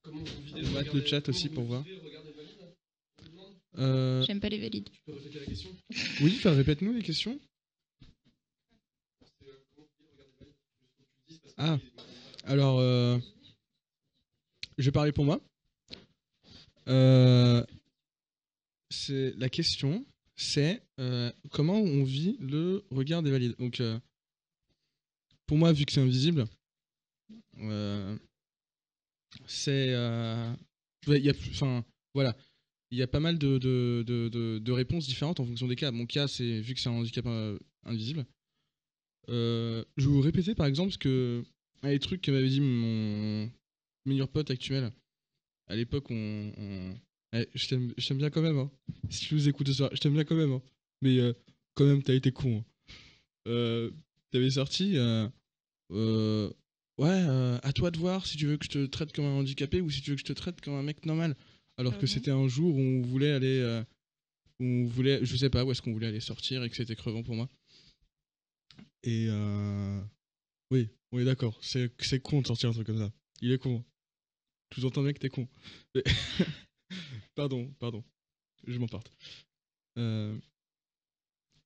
[SPEAKER 5] Comment vous videz
[SPEAKER 2] On va mettre le chat aussi pour voir.
[SPEAKER 5] Le regard des valides ?
[SPEAKER 4] J'aime pas les valides.
[SPEAKER 5] Tu peux répéter la question ?
[SPEAKER 2] Oui, répète-nous les questions. Ah, alors, je vais parler pour moi. La question, c'est comment on vit le regard des valides. Donc, pour moi, vu que c'est invisible, c'est, voilà, il y a pas mal de réponses différentes en fonction des cas. Mon cas, c'est vu que c'est un handicap invisible. Je vais vous répéter par exemple ce que un des trucs que m'avait dit mon meilleur pote actuel. À l'époque, je t'aime bien quand même. Hein. Si tu nous écoutes ce soir, je t'aime bien quand même. Hein. Mais quand même, t'as été con. Hein. T'avais sorti. Ouais, à toi de voir si tu veux que je te traite comme un handicapé ou si tu veux que je te traite comme un mec normal. Alors que c'était un jour où on voulait aller. Je sais pas où est-ce qu'on voulait aller sortir et que c'était crevant pour moi. Et oui, on est d'accord. C'est con de sortir un truc comme ça. Il est con. Je vous entends bien que t'es con. Mais... pardon. Je m'emparte.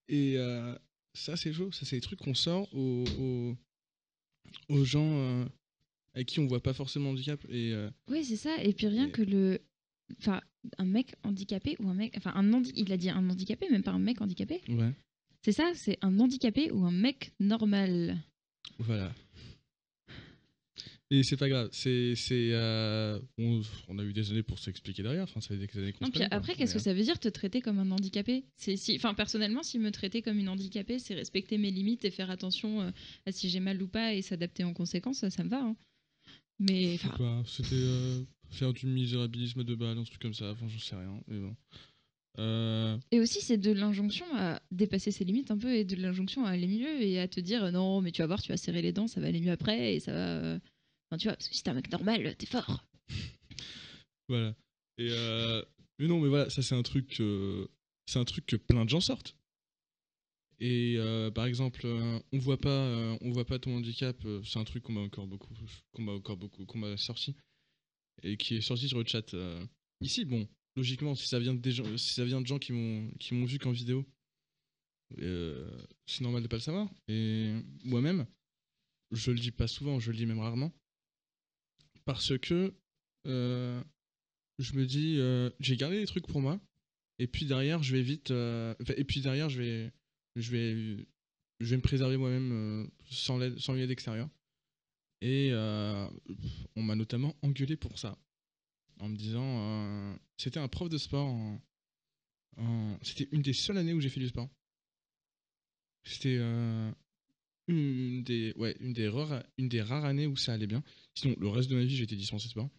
[SPEAKER 2] Et ça, c'est chaud. Ça, c'est des trucs qu'on sort aux gens avec qui on voit pas forcément le handicap.
[SPEAKER 4] Oui, c'est ça. Et puis rien que le... Enfin, un mec handicapé ou un mec... Enfin, il a dit un handicapé, même pas un mec handicapé.
[SPEAKER 2] Ouais.
[SPEAKER 4] C'est ça, c'est un handicapé ou un mec normal.
[SPEAKER 2] Voilà. Et c'est pas grave. On a eu des années pour s'expliquer derrière. Enfin, ça fait des années qu'on
[SPEAKER 4] Non,
[SPEAKER 2] se
[SPEAKER 4] puis
[SPEAKER 2] connaît,
[SPEAKER 4] après,
[SPEAKER 2] quoi.
[SPEAKER 4] qu'est-ce que ça veut dire te traiter comme un handicapé? Enfin, personnellement, si me traiter comme une handicapée, c'est respecter mes limites et faire attention à si j'ai mal ou pas et s'adapter en conséquence, ça me va. Hein. Mais
[SPEAKER 2] Je sais pas. C'était faire du misérabilisme de balle, un truc comme ça. Enfin, j'en sais rien. Mais bon.
[SPEAKER 4] Et aussi, c'est de l'injonction à dépasser ses limites un peu et de l'injonction à aller mieux et à te dire non, mais tu vas voir, tu vas serrer les dents, ça va aller mieux après et ça va. Enfin, tu vois, parce que si t'es un mec normal, t'es fort.
[SPEAKER 2] Voilà. Et mais non, mais voilà, ça c'est un truc que plein de gens sortent. Et par exemple, on voit pas ton handicap. C'est un truc qu'on m'a sorti et qui est sorti sur le chat ici. Bon, logiquement, si ça vient de gens qui m'ont vu qu'en vidéo, c'est normal de pas le savoir. Et moi-même, je le dis pas souvent, je le dis même rarement, parce que je me dis, j'ai gardé des trucs pour moi, et puis derrière, je vais vite, et puis derrière, je vais me préserver moi-même sans l'aide extérieure. Et on m'a notamment engueulé pour ça, en me disant, c'était un prof de sport, c'était une des seules années où j'ai fait du sport. C'était une des rares années où ça allait bien. Sinon, le reste de ma vie, j'étais dispensé de sport.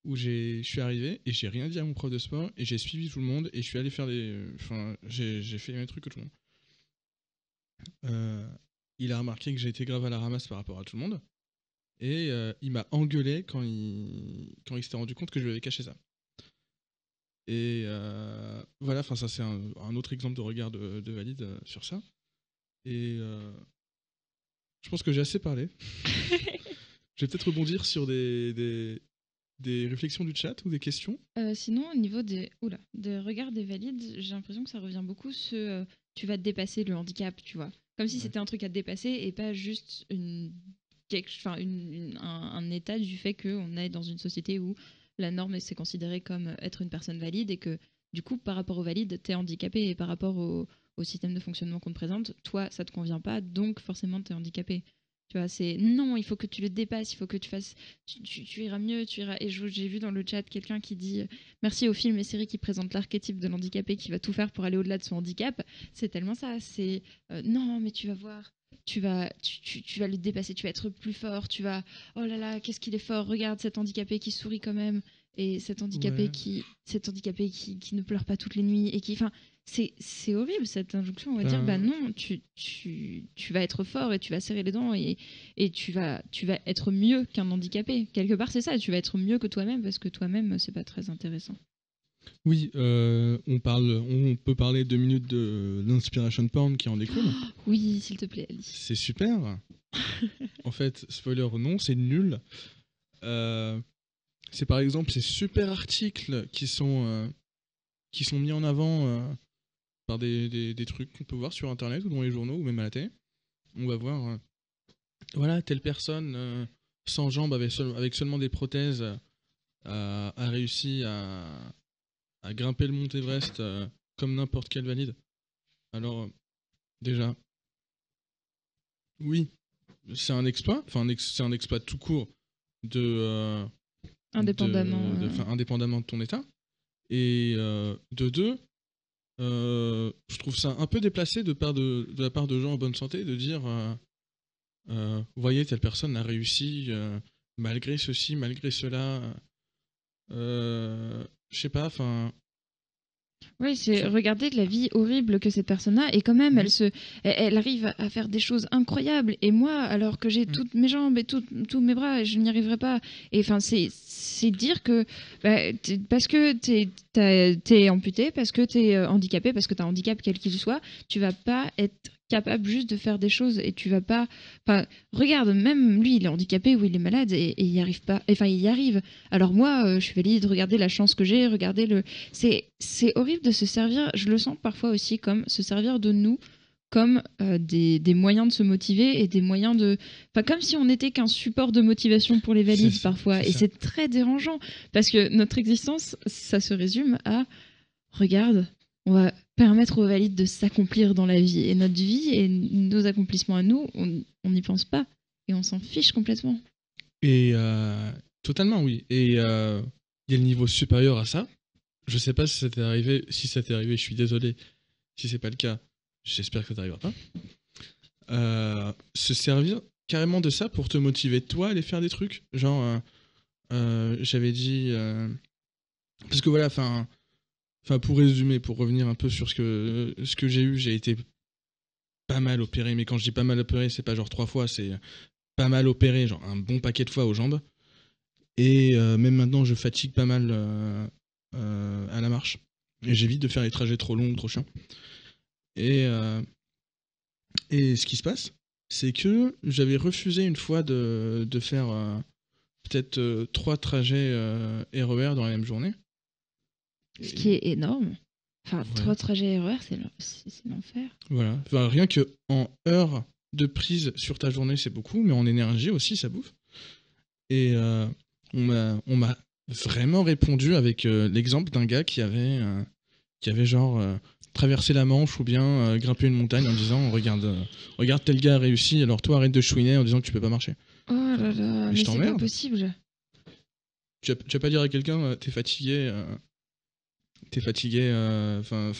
[SPEAKER 2] Où je suis arrivé et j'ai rien dit à mon prof de sport et j'ai suivi tout le monde et je suis allé faire j'ai fait les mêmes trucs que tout le monde. Il a remarqué que j'ai été grave à la ramasse par rapport à tout le monde et il m'a engueulé quand il s'était rendu compte que je lui avais caché ça. Et voilà, enfin ça c'est un autre exemple de regard de valide sur ça. Et je pense que j'ai assez parlé. Je vais peut-être rebondir sur des réflexions du chat ou des questions.
[SPEAKER 4] Sinon, au niveau des regards des valides, j'ai l'impression que ça revient beaucoup tu vas dépasser le handicap, tu vois. Comme si c'était un truc à dépasser et pas juste un état du fait qu'on est dans une société où la norme c'est considéré comme être une personne valide et que du coup, par rapport aux valides, t'es handicapé et par rapport au système de fonctionnement qu'on te présente, toi, ça te convient pas, donc forcément t'es handicapé. Tu vois, c'est non, il faut que tu le dépasses, il faut que tu fasses. Tu iras mieux, tu iras. Et j'ai vu dans le chat quelqu'un qui dit merci aux films et séries qui présentent l'archétype de l'handicapé qui va tout faire pour aller au-delà de son handicap. C'est tellement ça. C'est non, mais tu vas voir. Tu vas le dépasser, tu vas être plus fort. Tu vas. Oh là là, qu'est-ce qu'il est fort. Regarde cet handicapé qui sourit quand même. Et cet handicapé qui ne pleure pas toutes les nuits. Et qui. Enfin, c'est horrible cette injonction. On va dire bah non, tu vas être fort et tu vas serrer les dents et tu vas être mieux qu'un handicapé. Quelque part c'est ça, tu vas être mieux que toi-même parce que toi-même c'est pas très intéressant.
[SPEAKER 2] Oui, on peut parler 2 minutes de l'inspiration porn qui en découle.
[SPEAKER 4] Oui, s'il te plaît, Alice.
[SPEAKER 2] C'est super. En fait, spoiler non, c'est nul. C'est par exemple ces super articles qui sont mis en avant par des trucs qu'on peut voir sur internet ou dans les journaux ou même à la télé. On va voir voilà, telle personne sans jambes avec seulement des prothèses a réussi à grimper le Mont Everest comme n'importe quel valide. Alors déjà oui, c'est un exploit, c'est un exploit tout court
[SPEAKER 4] indépendamment
[SPEAKER 2] indépendamment de ton état. Et de deux, je trouve ça un peu déplacé de la part de gens en bonne santé de dire vous voyez, telle personne a réussi malgré ceci, malgré cela. Je sais pas, enfin.
[SPEAKER 4] Oui, c'est regarder la vie horrible que cette personne a et quand même
[SPEAKER 2] Oui.
[SPEAKER 4] elle arrive à faire des choses incroyables et moi alors que j'ai toutes mes jambes et tous mes bras je n'y arriverai pas et enfin c'est dire que parce que t'es amputé, parce que t'es handicapé, parce que t'as un handicap quel qu'il soit, tu vas pas être capable juste de faire des choses et tu vas pas enfin regarde même lui il est handicapé ou il est malade et il y arrive pas enfin il y arrive alors moi je suis valide, regardez la chance que j'ai, regardez le c'est horrible de se servir, je le sens parfois aussi comme se servir de nous comme des moyens de se motiver et des moyens de... Enfin, comme si on n'était qu'un support de motivation pour les valides
[SPEAKER 2] C'est ça,
[SPEAKER 4] parfois.
[SPEAKER 2] c'est
[SPEAKER 4] Et
[SPEAKER 2] ça.
[SPEAKER 4] c'est très dérangeant parce que notre existence, ça se résume à regarde, on va permettre aux valides de s'accomplir dans la vie. Et notre vie et nos accomplissements à nous, on n'y pense pas. Et on s'en fiche complètement.
[SPEAKER 2] Et totalement, oui. Et il y a le niveau supérieur à ça. Je sais pas si ça t'est arrivé. Si ça t'est arrivé, je suis désolé. Si c'est pas le cas, j'espère que ça t'arrivera pas. Se servir carrément de ça pour te motiver, toi, à aller faire des trucs. Genre, j'avais dit. Parce que voilà, enfin, pour résumer, pour revenir un peu sur ce que j'ai eu, j'ai été pas mal opéré. Mais quand je dis pas mal opéré, c'est pas genre 3 fois, c'est pas mal opéré, genre un bon paquet de fois aux jambes. Et même maintenant, je fatigue pas mal à la marche. Et j'évite de faire les trajets trop longs, trop chiants. Et ce qui se passe, c'est que j'avais refusé une fois de faire peut-être 3 trajets RER dans la même journée.
[SPEAKER 4] Ce qui est énorme. Enfin,
[SPEAKER 2] Ouais.
[SPEAKER 4] 3 trajets RER, c'est l'enfer.
[SPEAKER 2] Voilà. Enfin, rien que en heures de prise sur ta journée, c'est beaucoup, mais en énergie aussi, ça bouffe. Et on m'a vraiment répondu avec l'exemple d'un gars qui avait genre traversé la Manche ou bien grimpé une montagne en disant regarde tel gars a réussi, alors toi arrête de chouiner en disant que tu peux pas marcher.
[SPEAKER 4] Oh là là,
[SPEAKER 2] Mais
[SPEAKER 4] mais
[SPEAKER 2] je
[SPEAKER 4] c'est pas
[SPEAKER 2] t'emmerde.
[SPEAKER 4] possible.
[SPEAKER 2] Tu vas pas dire à quelqu'un t'es fatigué, enfin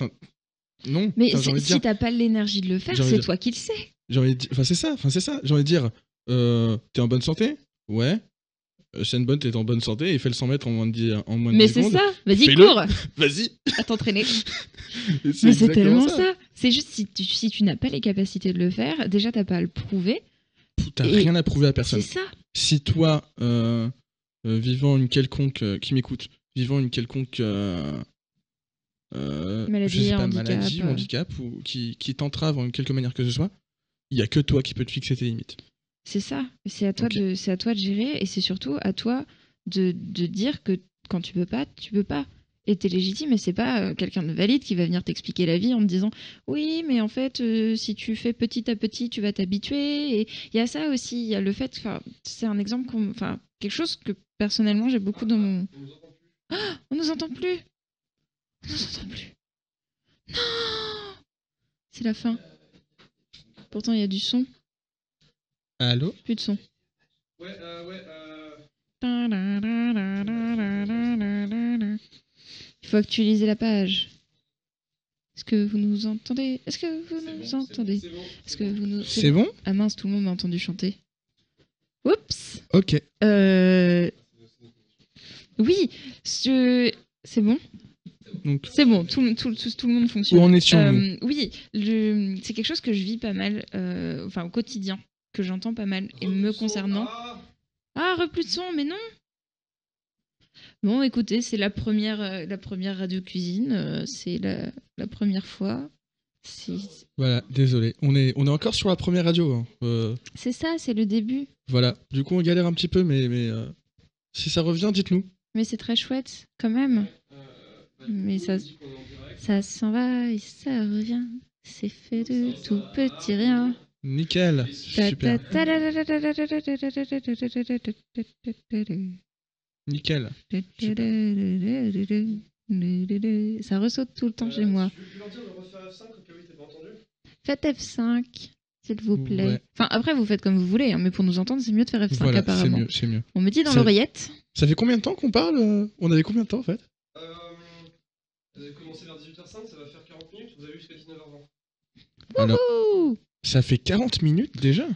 [SPEAKER 2] non.
[SPEAKER 4] Mais
[SPEAKER 2] Enfin, j'ai envie de dire,
[SPEAKER 4] si t'as pas l'énergie de le faire,
[SPEAKER 2] J'ai envie
[SPEAKER 4] c'est
[SPEAKER 2] de-
[SPEAKER 4] toi qui le sais.
[SPEAKER 2] enfin c'est ça. J'ai envie de dire t'es en bonne santé, ouais. Shane Bond est en bonne santé et fait le 100 mètres en moins de 10
[SPEAKER 4] Mais c'est
[SPEAKER 2] secondes.
[SPEAKER 4] ça, vas-y,
[SPEAKER 2] Fais-le.
[SPEAKER 4] cours,
[SPEAKER 2] Vas-y.
[SPEAKER 4] à t'entraîner.
[SPEAKER 2] Et
[SPEAKER 4] Mais c'est
[SPEAKER 2] exactement
[SPEAKER 4] tellement ça. C'est juste si tu n'as pas les capacités de le faire, déjà t'as pas à le prouver.
[SPEAKER 2] T'as
[SPEAKER 4] Et
[SPEAKER 2] rien à prouver à
[SPEAKER 4] C'est
[SPEAKER 2] personne.
[SPEAKER 4] ça.
[SPEAKER 2] Si toi, vivant une quelconque, qui m'écoute, vivant une quelconque
[SPEAKER 4] Maladie,
[SPEAKER 2] je sais pas,
[SPEAKER 4] handicap,
[SPEAKER 2] maladie ou handicap, ou qui t'entrave en quelque manière que ce soit, il y a que toi qui peux te fixer tes limites.
[SPEAKER 4] C'est ça. C'est à toi
[SPEAKER 2] Ok.
[SPEAKER 4] c'est à toi de gérer et c'est surtout à toi de dire que quand tu peux pas, tu peux pas. Et t'es légitime et c'est pas quelqu'un de valide qui va venir t'expliquer la vie en te disant oui mais en fait si tu fais petit à petit tu vas t'habituer et il y a ça aussi, il y a le fait, enfin c'est un exemple enfin quelque chose que personnellement j'ai beaucoup dans mon... On nous entend plus. On nous entend plus. Non. C'est la fin. Pourtant il y a du son,
[SPEAKER 2] Allô?
[SPEAKER 4] plus de son.
[SPEAKER 5] Ouais.
[SPEAKER 4] Il faut actualiser la page. Est-ce que vous nous entendez? Est-ce que vous nous entendez?
[SPEAKER 5] C'est bon.
[SPEAKER 4] Est-ce que vous nous...
[SPEAKER 2] C'est bon?
[SPEAKER 4] Ah mince, tout le monde m'a entendu chanter. Oups.
[SPEAKER 2] Ok.
[SPEAKER 4] Oui, c'est bon.
[SPEAKER 2] Donc,
[SPEAKER 4] C'est bon, tout le monde
[SPEAKER 2] où
[SPEAKER 4] fonctionne.
[SPEAKER 2] en étions-nous?
[SPEAKER 4] Oui, c'est quelque chose que je vis pas mal, enfin au quotidien, que j'entends pas mal, et me concernant. Ah, plus de son, mais non. Bon, écoutez, c'est la première radio cuisine, c'est la première fois.
[SPEAKER 2] Voilà, désolé. On est encore sur la première radio. Hein.
[SPEAKER 4] C'est ça, c'est le début.
[SPEAKER 2] Voilà. Du coup, on galère un petit peu, mais si ça revient, dites-nous.
[SPEAKER 4] Mais c'est très chouette, quand même. Mais ça s'en va et ça revient. C'est fait de tout petit rien.
[SPEAKER 2] Nickel. Super. Nickel.
[SPEAKER 4] Ça ressaute tout le temps chez moi.
[SPEAKER 5] Tu peux leur dire de refaire F5 au cas où il t'ait pas entendu?
[SPEAKER 4] Faites F5, s'il vous plaît.
[SPEAKER 2] Ouais.
[SPEAKER 4] Enfin, après, vous faites comme vous voulez, hein, mais pour nous entendre, c'est mieux de faire F5
[SPEAKER 2] Voilà, c'est
[SPEAKER 4] apparemment.
[SPEAKER 2] mieux, c'est mieux.
[SPEAKER 4] On me dit dans
[SPEAKER 2] Ça-
[SPEAKER 4] l'oreillette.
[SPEAKER 2] Ça fait combien de temps qu'on parle? On avait combien de temps en fait?
[SPEAKER 5] Vous avez commencé vers 18h05, ça va faire 40 minutes, vous avez jusqu'à 19h20.
[SPEAKER 2] Alors,
[SPEAKER 4] Ouh.
[SPEAKER 2] ça fait 40 minutes déjà.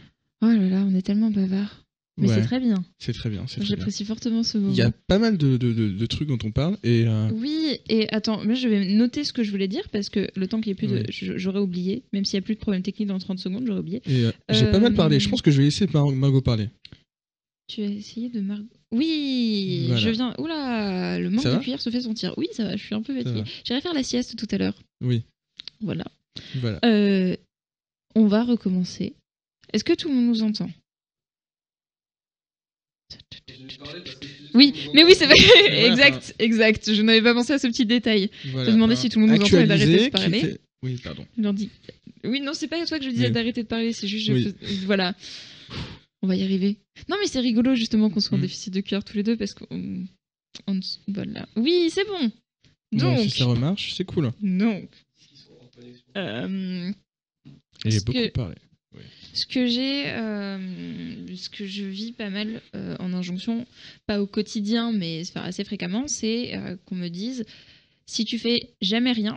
[SPEAKER 4] Oh là là, on est tellement bavards. Mais
[SPEAKER 2] Ouais,
[SPEAKER 4] c'est très bien.
[SPEAKER 2] c'est très bien. C'est très bien.
[SPEAKER 4] J'apprécie fortement ce moment.
[SPEAKER 2] Il y a pas mal de trucs dont on parle et
[SPEAKER 4] Oui, et attends, moi je vais noter ce que je voulais dire parce que le temps qu'il n'y ait plus de.
[SPEAKER 2] Oui.
[SPEAKER 4] J'aurais oublié, même s'il n'y a plus de problème technique dans 30 secondes, j'aurais oublié.
[SPEAKER 2] j'ai pas mal parlé. Je pense que je vais laisser Margot parler.
[SPEAKER 4] Tu as essayé de Oui,
[SPEAKER 2] Voilà.
[SPEAKER 4] je viens. Oula, le manque
[SPEAKER 2] Ça
[SPEAKER 4] de
[SPEAKER 2] va
[SPEAKER 4] cuillère se fait sentir. Oui, ça va, je suis un peu fatiguée.
[SPEAKER 2] va.
[SPEAKER 4] J'irai faire la sieste tout à l'heure.
[SPEAKER 2] Oui,
[SPEAKER 4] Voilà.
[SPEAKER 2] voilà.
[SPEAKER 4] On va recommencer. Est-ce que tout le monde nous entend?
[SPEAKER 5] J'ai parlé parce que
[SPEAKER 4] Oui, mais oui, c'est vrai.
[SPEAKER 2] Voilà,
[SPEAKER 4] exact. Je n'avais pas pensé à ce petit détail.
[SPEAKER 2] Voilà.
[SPEAKER 4] Je me demandais si tout le monde nous entend et d'arrêter de
[SPEAKER 2] Actualiser,
[SPEAKER 4] parler.
[SPEAKER 2] quitter- Oui, pardon.
[SPEAKER 4] Je leur dis. Oui, non, c'est pas à toi que je disais
[SPEAKER 2] Oui.
[SPEAKER 4] d'arrêter de parler, c'est juste.
[SPEAKER 2] Oui.
[SPEAKER 4] Voilà. On va y arriver. Non, mais c'est rigolo justement qu'on soit en
[SPEAKER 2] Mm.
[SPEAKER 4] déficit de cuillère tous les deux parce qu'on. Voilà. Oui, c'est bon.
[SPEAKER 2] Bon,
[SPEAKER 4] Donc.
[SPEAKER 2] si ça remarche, c'est cool.
[SPEAKER 4] Donc.
[SPEAKER 5] qu'ils sont en connexion.
[SPEAKER 2] Et j'ai
[SPEAKER 4] Ce
[SPEAKER 2] beaucoup
[SPEAKER 4] que-
[SPEAKER 2] parlé.
[SPEAKER 4] Ce que j'ai, ce que je vis pas mal en injonction, pas au quotidien, mais enfin, assez fréquemment, c'est qu'on me dise si tu fais jamais rien,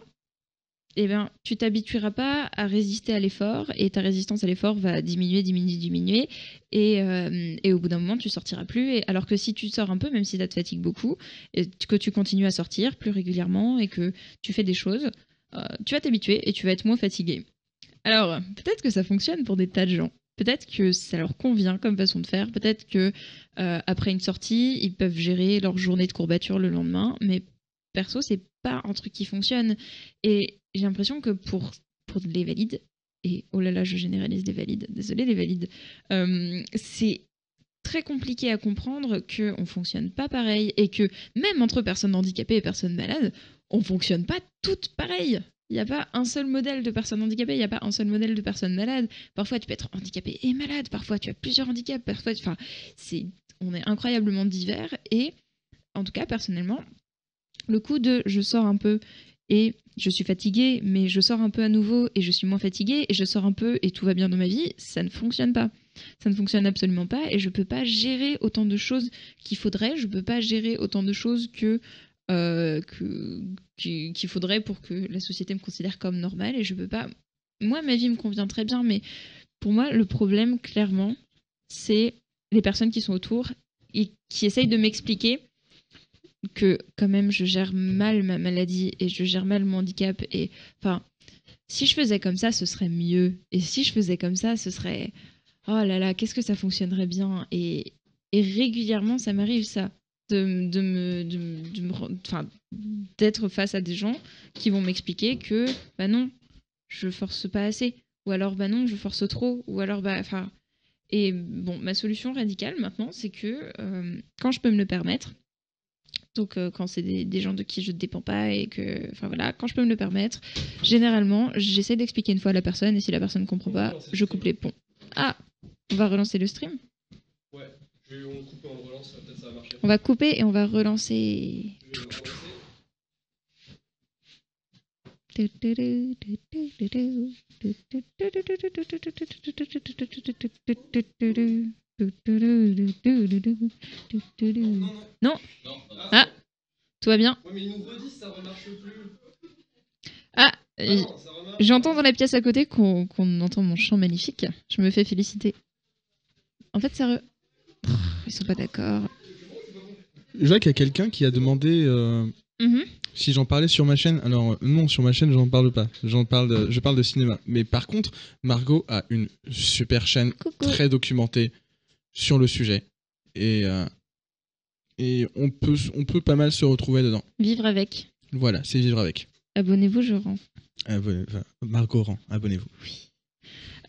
[SPEAKER 4] eh ben, tu t'habitueras pas à résister à l'effort et ta résistance à l'effort va diminuer et au bout d'un moment tu sortiras plus. Alors que si tu sors un peu, même si ça te fatigue beaucoup, et que tu continues à sortir plus régulièrement et que tu fais des choses, tu vas t'habituer et tu vas être moins fatigué. Alors, peut-être que ça fonctionne pour des tas de gens. Peut-être que ça leur convient comme façon de faire. Peut-être que après une sortie, ils peuvent gérer leur journée de courbature le lendemain. Mais perso, c'est pas un truc qui fonctionne. Et j'ai l'impression que pour les valides, et oh là là, je généralise les valides. Désolée les valides. C'est très compliqué à comprendre qu'on fonctionne pas pareil et que même entre personnes handicapées et personnes malades, on fonctionne pas toutes pareilles. Il n'y a pas un seul modèle de personne handicapée, il n'y a pas un seul modèle de personne malade. Parfois, tu peux être handicapé et malade, parfois, tu as plusieurs handicaps, parfois, on est incroyablement divers. Et en tout cas, personnellement, le coup de je sors un peu et je suis fatiguée, mais je sors un peu à nouveau et je suis moins fatiguée et je sors un peu et tout va bien dans ma vie, ça ne fonctionne pas. Ça ne fonctionne absolument pas et je peux pas gérer autant de choses qu'il faudrait. Je peux pas gérer autant de choses qu'il faudrait pour que la société me considère comme normale et je peux pas. Moi, ma vie me convient très bien, mais pour moi, le problème, clairement, c'est les personnes qui sont autour et qui essayent de m'expliquer que quand même je gère mal ma maladie et je gère mal mon handicap et enfin si je faisais comme ça ce serait mieux et si je faisais comme ça ce serait oh là là qu'est-ce que ça fonctionnerait bien et régulièrement ça m'arrive ça d'être face à des gens qui vont m'expliquer que bah non je force pas assez ou alors bah non je force trop ou alors bah enfin et bon ma solution radicale maintenant c'est que quand je peux me le permettre. Donc quand c'est des gens de qui je ne dépends pas et que, enfin voilà, quand je peux me le permettre, généralement, j'essaie d'expliquer une fois à la personne et si la personne ne comprend pas, je coupe les ponts. Ah, on va relancer le stream.
[SPEAKER 5] Ouais, on coupe et on le relance, peut-être ça va marcher.
[SPEAKER 4] On va couper et on va relancer.
[SPEAKER 5] Je vais le relancer.
[SPEAKER 4] Non. Ah, tout va bien.
[SPEAKER 5] Ouais, mais ils nous redisent, ça remarche plus.
[SPEAKER 4] Ah,
[SPEAKER 5] Non, ça remarche.
[SPEAKER 4] j'entends dans la pièce à côté qu'on entend mon chant magnifique. Je me fais féliciter. En fait, ça. Ils sont pas d'accord.
[SPEAKER 2] Je vois qu'il y a quelqu'un qui a demandé si j'en parlais sur ma chaîne. Alors non, sur ma chaîne, j'en parle pas. Je parle de cinéma. Mais par contre, Margot a une super chaîne
[SPEAKER 4] Coucou.
[SPEAKER 2] très documentée sur le sujet. Et on peut pas mal se retrouver dedans.
[SPEAKER 4] Vivre avec.
[SPEAKER 2] Voilà, c'est vivre avec.
[SPEAKER 4] Abonnez-vous, je rends.
[SPEAKER 2] Margot rend, abonnez-vous.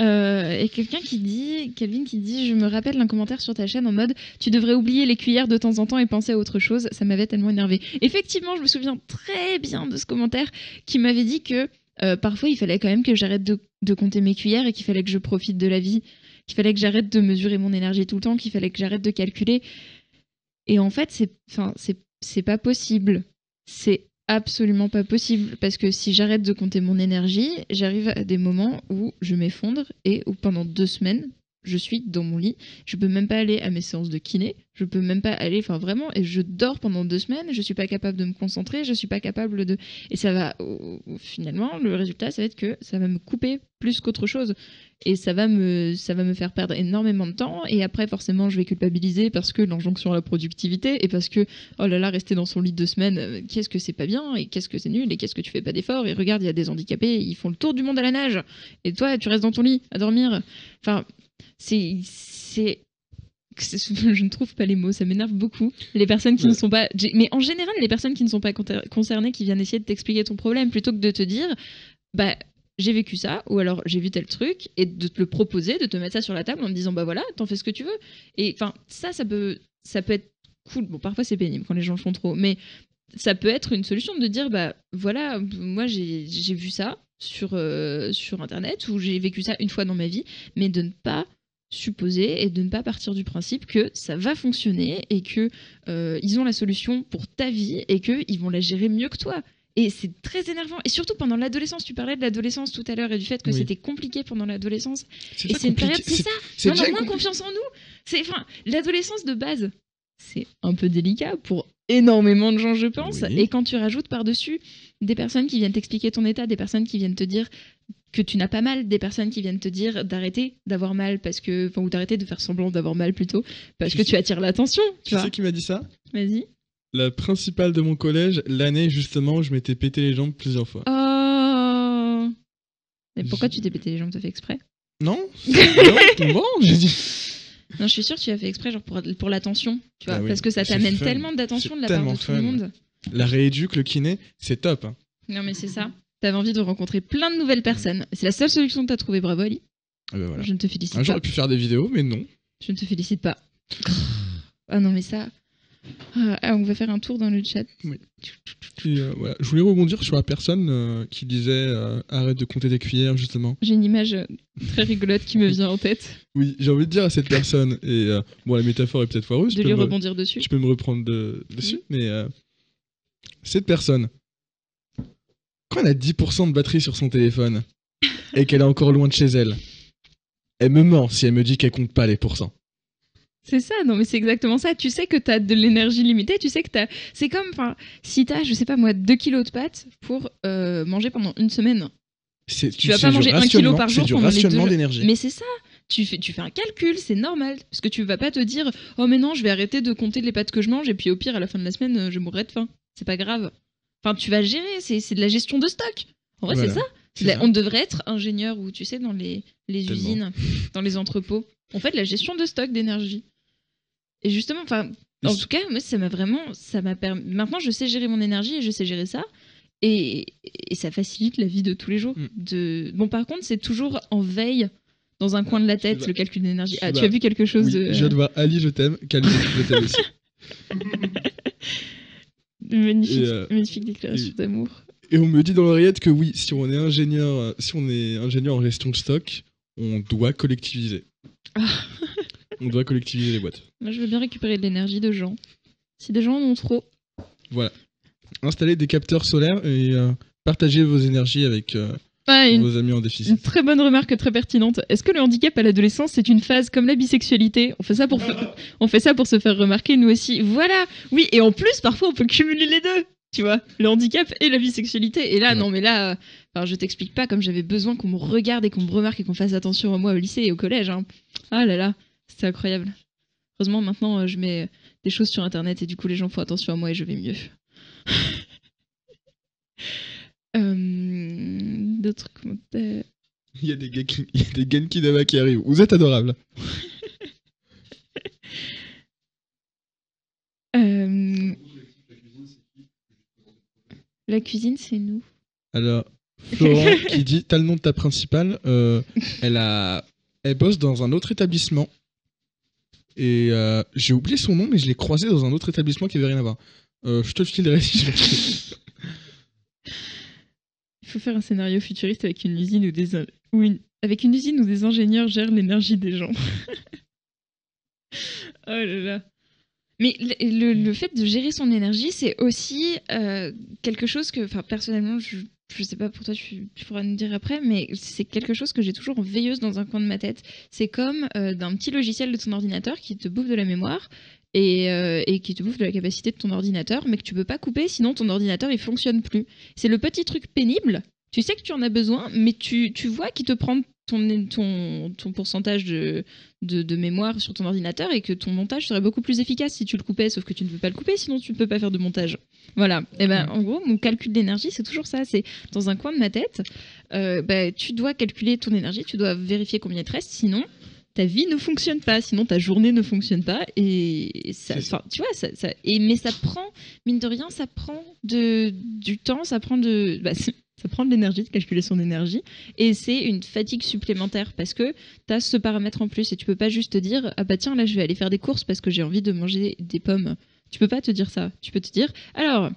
[SPEAKER 4] Et quelqu'un qui dit, Calvin qui dit, je me rappelle un commentaire sur ta chaîne en mode, tu devrais oublier les cuillères de temps en temps et penser à autre chose. Ça m'avait tellement énervé. Effectivement, je me souviens très bien de ce commentaire qui m'avait dit que parfois il fallait quand même que j'arrête de compter mes cuillères et qu'il fallait que je profite de la vie, qu'il fallait que j'arrête de mesurer mon énergie tout le temps, qu'il fallait que j'arrête de calculer. Et en fait, c'est pas possible. C'est absolument pas possible parce que si j'arrête de compter mon énergie, j'arrive à des moments où je m'effondre et où pendant 2 semaines, je suis dans mon lit, je peux même pas aller à mes séances de kiné, je peux même pas aller, enfin vraiment, et je dors pendant 2 semaines, je suis pas capable de me concentrer, je suis pas capable de... Et ça va, finalement, le résultat, ça va être que ça va me couper plus qu'autre chose. Et ça va me faire perdre énormément de temps, et après, forcément, je vais culpabiliser parce que l'injonction à la productivité, et parce que, oh là là, rester dans son lit 2 semaines, qu'est-ce que c'est pas bien, et qu'est-ce que c'est nul, et qu'est-ce que tu fais pas d'efforts, et regarde, il y a des handicapés, ils font le tour du monde à la nage, et toi, tu restes dans ton lit, à dormir. Enfin... je ne trouve pas les mots, ça m'énerve beaucoup. Les personnes qui ne sont pas... Mais en général, les personnes qui ne sont pas concernées, qui viennent essayer de t'expliquer ton problème, plutôt que de te dire, bah, j'ai vécu ça, ou alors j'ai vu tel truc, et de te le proposer, de te mettre ça sur la table en te disant, bah voilà, t'en fais ce que tu veux. Et enfin, ça peut être cool. Bon, parfois c'est pénible quand les gens le font trop, mais ça peut être une solution de dire, bah voilà, moi j'ai vu ça sur Internet, ou j'ai vécu ça une fois dans ma vie, mais de ne pas supposer et de ne pas partir du principe que ça va fonctionner et que ils ont la solution pour ta vie et qu'ils vont la gérer mieux que toi. Et c'est très énervant. Et surtout pendant l'adolescence, tu parlais de l'adolescence tout à l'heure et du fait que c'était compliqué pendant l'adolescence. Et c'est une période, c'est ça. On a moins confiance en nous. L'adolescence de base, c'est un peu délicat pour énormément de gens, je pense. Oui. Et quand tu rajoutes par-dessus des personnes qui viennent t'expliquer ton état, des personnes qui viennent te dire que tu n'as pas mal, des personnes qui viennent te dire d'arrêter d'avoir mal ou d'arrêter de faire semblant d'avoir mal plutôt parce que tu attires l'attention. Tu sais
[SPEAKER 2] qui m'a dit ça ?
[SPEAKER 4] Vas-y.
[SPEAKER 2] La principale de mon collège, l'année justement où je m'étais pété les jambes plusieurs fois.
[SPEAKER 4] Oh. Mais pourquoi tu t'es pété les jambes ? T'as fait exprès ?
[SPEAKER 2] Non. Bon, j'ai dit.
[SPEAKER 4] Non, je suis sûre que tu as fait exprès genre pour l'attention, tu vois, parce que ça t'amène tellement d'attention de la part de tout le monde.
[SPEAKER 2] La rééduque, le kiné, c'est top. Hein.
[SPEAKER 4] Non mais c'est ça. T'avais envie de rencontrer plein de nouvelles personnes. C'est la seule solution que t'as trouvée, bravo Ali.
[SPEAKER 2] Ben voilà.
[SPEAKER 4] Je ne te félicite pas.
[SPEAKER 2] J'aurais pu faire des vidéos, mais non.
[SPEAKER 4] Je ne te félicite pas. Ah non mais ça... on va faire un tour dans le chat.
[SPEAKER 2] Oui. Et, voilà. Je voulais rebondir sur la personne qui disait arrête de compter des cuillères, justement.
[SPEAKER 4] J'ai une image très rigolote qui me vient en tête.
[SPEAKER 2] Oui, j'ai envie de dire à cette personne, et bon, la métaphore est peut-être foireuse.
[SPEAKER 4] De lui rebondir dessus.
[SPEAKER 2] Je peux me reprendre dessus, mais cette personne, quand elle a 10% de batterie sur son téléphone et qu'elle est encore loin de chez elle, elle me ment si elle me dit qu'elle compte pas les pourcents.
[SPEAKER 4] C'est ça, non mais c'est exactement ça. Tu sais que t'as de l'énergie limitée, tu sais que c'est comme, si t'as, je sais pas moi, 2 kilos de pâtes pour manger pendant une semaine. Tu vas pas manger 1 kilo par jour pendant les 2 jours.
[SPEAKER 2] D'énergie.
[SPEAKER 4] Mais c'est ça. Tu fais un calcul, c'est normal. Parce que tu vas pas te dire, oh mais non, je vais arrêter de compter les pâtes que je mange et puis au pire, à la fin de la semaine, je mourrai de faim. C'est pas grave. Enfin, tu vas gérer, c'est de la gestion de stock. En vrai, voilà. C'est ça. On devrait être ingénieur ou tu sais, dans les usines, dans les entrepôts. On fait de la gestion de stock d'énergie. Et justement, en tout cas, moi, ça m'a permis. Maintenant, je sais gérer mon énergie et je sais gérer ça. Et ça facilite la vie de tous les jours. Bon, par contre, c'est toujours en veille, dans un coin de la tête, le calcul d'énergie. Ah, tu as vu quelque chose de...
[SPEAKER 2] Je viens de voir Ali, je t'aime. Calme, je t'aime aussi.
[SPEAKER 4] Magnifique déclaration d'amour.
[SPEAKER 2] Et on me dit dans l'oreillette que oui, si on est ingénieur en gestion de stock, on doit collectiviser. On doit collectiviser les boîtes.
[SPEAKER 4] Moi, je veux bien récupérer de l'énergie de gens. Si des gens en ont trop.
[SPEAKER 2] Voilà. Installez des capteurs solaires et partagez vos énergies avec vos amis en déficit.
[SPEAKER 4] Une très bonne remarque, très pertinente. Est-ce que le handicap à l'adolescence, c'est une phase comme la bisexualité ? On fait ça pour se faire remarquer, nous aussi. Voilà. Oui, et en plus, parfois, on peut cumuler les deux. Tu vois, le handicap et la bisexualité. Et là, non, mais là, je t'explique pas comme j'avais besoin qu'on me regarde et qu'on me remarque et qu'on fasse attention à moi au lycée et au collège. Hein. Ah là là, c'était incroyable. Heureusement, maintenant, je mets des choses sur Internet et du coup, les gens font attention à moi et je vais mieux. D'autres commentaires.
[SPEAKER 2] Il y a des Genkidama qui arrivent. Vous êtes adorables.
[SPEAKER 4] La cuisine, c'est nous.
[SPEAKER 2] Alors, Florent qui dit, t'as le nom de ta principale, elle bosse dans un autre établissement. Et j'ai oublié son nom, mais je l'ai croisée dans un autre établissement qui avait rien à voir. Je te le filerai si je le
[SPEAKER 4] Il faut faire un scénario futuriste avec une usine où des ingénieurs gèrent l'énergie des gens. Oh là là. Mais le fait de gérer son énergie, c'est aussi quelque chose que, personnellement, je sais pas pour toi, tu pourras nous dire après, mais c'est quelque chose que j'ai toujours en veilleuse dans un coin de ma tête. C'est comme d'un petit logiciel de ton ordinateur qui te bouffe de la mémoire et qui te bouffe de la capacité de ton ordinateur, mais que tu peux pas couper, sinon ton ordinateur il fonctionne plus. C'est le petit truc pénible. Tu sais que tu en as besoin, mais tu vois qu'il te prend ton pourcentage de mémoire sur ton ordinateur et que ton montage serait beaucoup plus efficace si tu le coupais, sauf que tu ne veux pas le couper, sinon tu ne peux pas faire de montage. Voilà. Et ben, en gros, mon calcul d'énergie, c'est toujours ça. C'est dans un coin de ma tête, tu dois calculer ton énergie, tu dois vérifier combien il te reste, sinon ta vie ne fonctionne pas, sinon ta journée ne fonctionne pas. Et ça, tu vois, mais ça prend, mine de rien, ça prend du temps, ça prend ça prend de l'énergie, de calculer son énergie, et c'est une fatigue supplémentaire parce que tu as ce paramètre en plus et tu peux pas juste te dire ah bah tiens là je vais aller faire des courses parce que j'ai envie de manger des pommes. Tu peux pas te dire ça. Tu peux te dire alors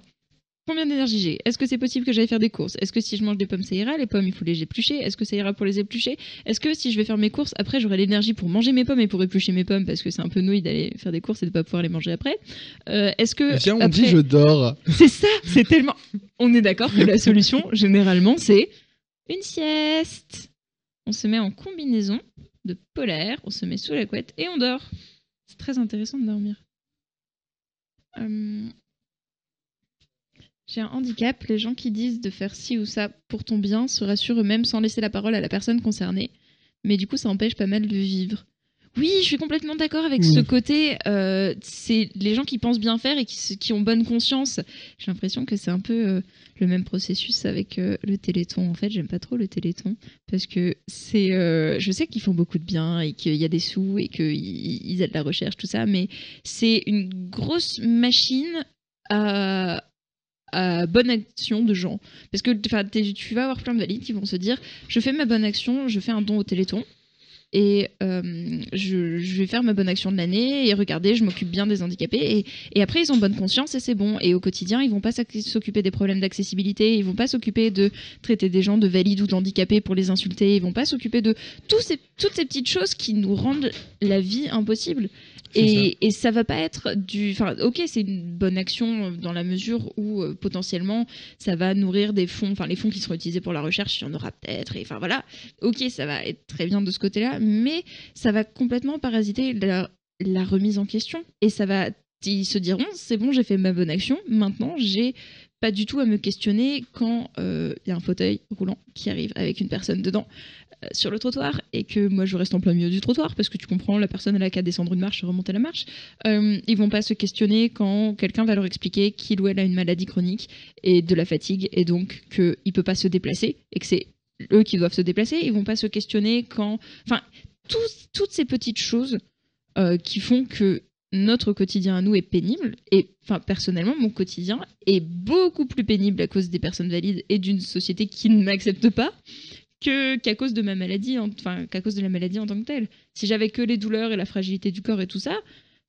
[SPEAKER 4] combien d'énergie j'ai? Est-ce que c'est possible que j'aille faire des courses? Est-ce que si je mange des pommes ça ira? Les pommes il faut les éplucher. Est-ce que ça ira pour les éplucher? Est-ce que si je vais faire mes courses après j'aurai l'énergie pour manger mes pommes et pour éplucher mes pommes parce que c'est un peu nouille d'aller faire des courses et de pas pouvoir les manger après? Est-ce que
[SPEAKER 2] Tiens, on
[SPEAKER 4] après...
[SPEAKER 2] dit je dors.
[SPEAKER 4] C'est ça, c'est tellement. On est d'accord que la solution généralement c'est une sieste. On se met en combinaison de polaire, on se met sous la couette et on dort. C'est très intéressant de dormir. J'ai un handicap, les gens qui disent de faire ci ou ça pour ton bien se rassurent eux-mêmes sans laisser la parole à la personne concernée. Mais du coup, ça empêche pas mal de vivre. Oui, je suis complètement d'accord avec ce côté. C'est les gens qui pensent bien faire et qui ont bonne conscience. J'ai l'impression que c'est un peu le même processus avec le Téléthon. En fait, j'aime pas trop le Téléthon parce que c'est. Je sais qu'ils font beaucoup de bien et qu'il y a des sous et qu'ils aident la recherche, tout ça, mais c'est une grosse machine à bonne action de gens. Parce que tu vas avoir plein de valides qui vont se dire je fais ma bonne action, je fais un don au Téléthon et je vais faire ma bonne action de l'année et regardez, je m'occupe bien des handicapés et après ils ont bonne conscience et c'est bon. Et au quotidien, ils vont pas s'occuper des problèmes d'accessibilité, ils vont pas s'occuper de traiter des gens de valides ou d'handicapés pour les insulter, ils vont pas s'occuper de toutes ces petites choses qui nous rendent la vie impossible. Et ça va pas être ok, c'est une bonne action dans la mesure où potentiellement ça va nourrir des fonds, les fonds qui seront utilisés pour la recherche, il y en aura peut-être, et voilà, ok, ça va être très bien de ce côté-là, mais ça va complètement parasiter la remise en question, et ils se diront, c'est bon, j'ai fait ma bonne action, maintenant j'ai pas du tout à me questionner quand il y a un fauteuil roulant qui arrive avec une personne dedans sur le trottoir et que moi je reste en plein milieu du trottoir parce que tu comprends, la personne elle a qu'à descendre une marche et remonter la marche. Ils vont pas se questionner quand quelqu'un va leur expliquer qu'il ou elle a une maladie chronique et de la fatigue et donc qu'il peut pas se déplacer et que c'est eux qui doivent se déplacer. Ils vont pas se questionner quand... toutes ces petites choses qui font que notre quotidien à nous est pénible et personnellement mon quotidien est beaucoup plus pénible à cause des personnes valides et d'une société qui ne m'accepte pas qu'à cause de ma maladie, qu'à cause de la maladie en tant que telle. Si j'avais que les douleurs et la fragilité du corps et tout ça,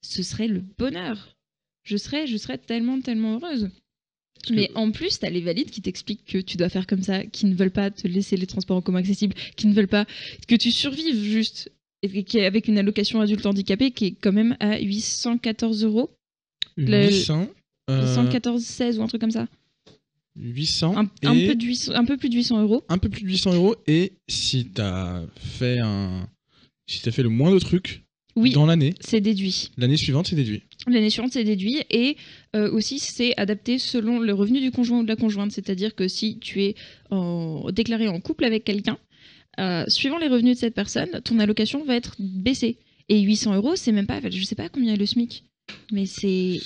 [SPEAKER 4] ce serait le bonheur. Je serais tellement, tellement heureuse. Mais en plus, t'as les valides qui t'expliquent que tu dois faire comme ça, qui ne veulent pas te laisser les transports en commun accessibles, qui ne veulent pas que tu survives juste, et qui est avec une allocation adulte handicapé qui est quand même à 814 €. 814,16 ou un truc comme ça.
[SPEAKER 2] 800
[SPEAKER 4] un peu plus de 800 €.
[SPEAKER 2] Un peu plus de 800 €. Et si t'as fait le moindre truc dans l'année,
[SPEAKER 4] c'est déduit.
[SPEAKER 2] L'année suivante, c'est déduit.
[SPEAKER 4] L'année suivante, c'est déduit. Et aussi, c'est adapté selon le revenu du conjoint ou de la conjointe. C'est-à-dire que si tu es déclaré en couple avec quelqu'un, suivant les revenus de cette personne, ton allocation va être baissée. Et 800 €, c'est même pas... Je sais pas combien est le SMIC. Mais c'est...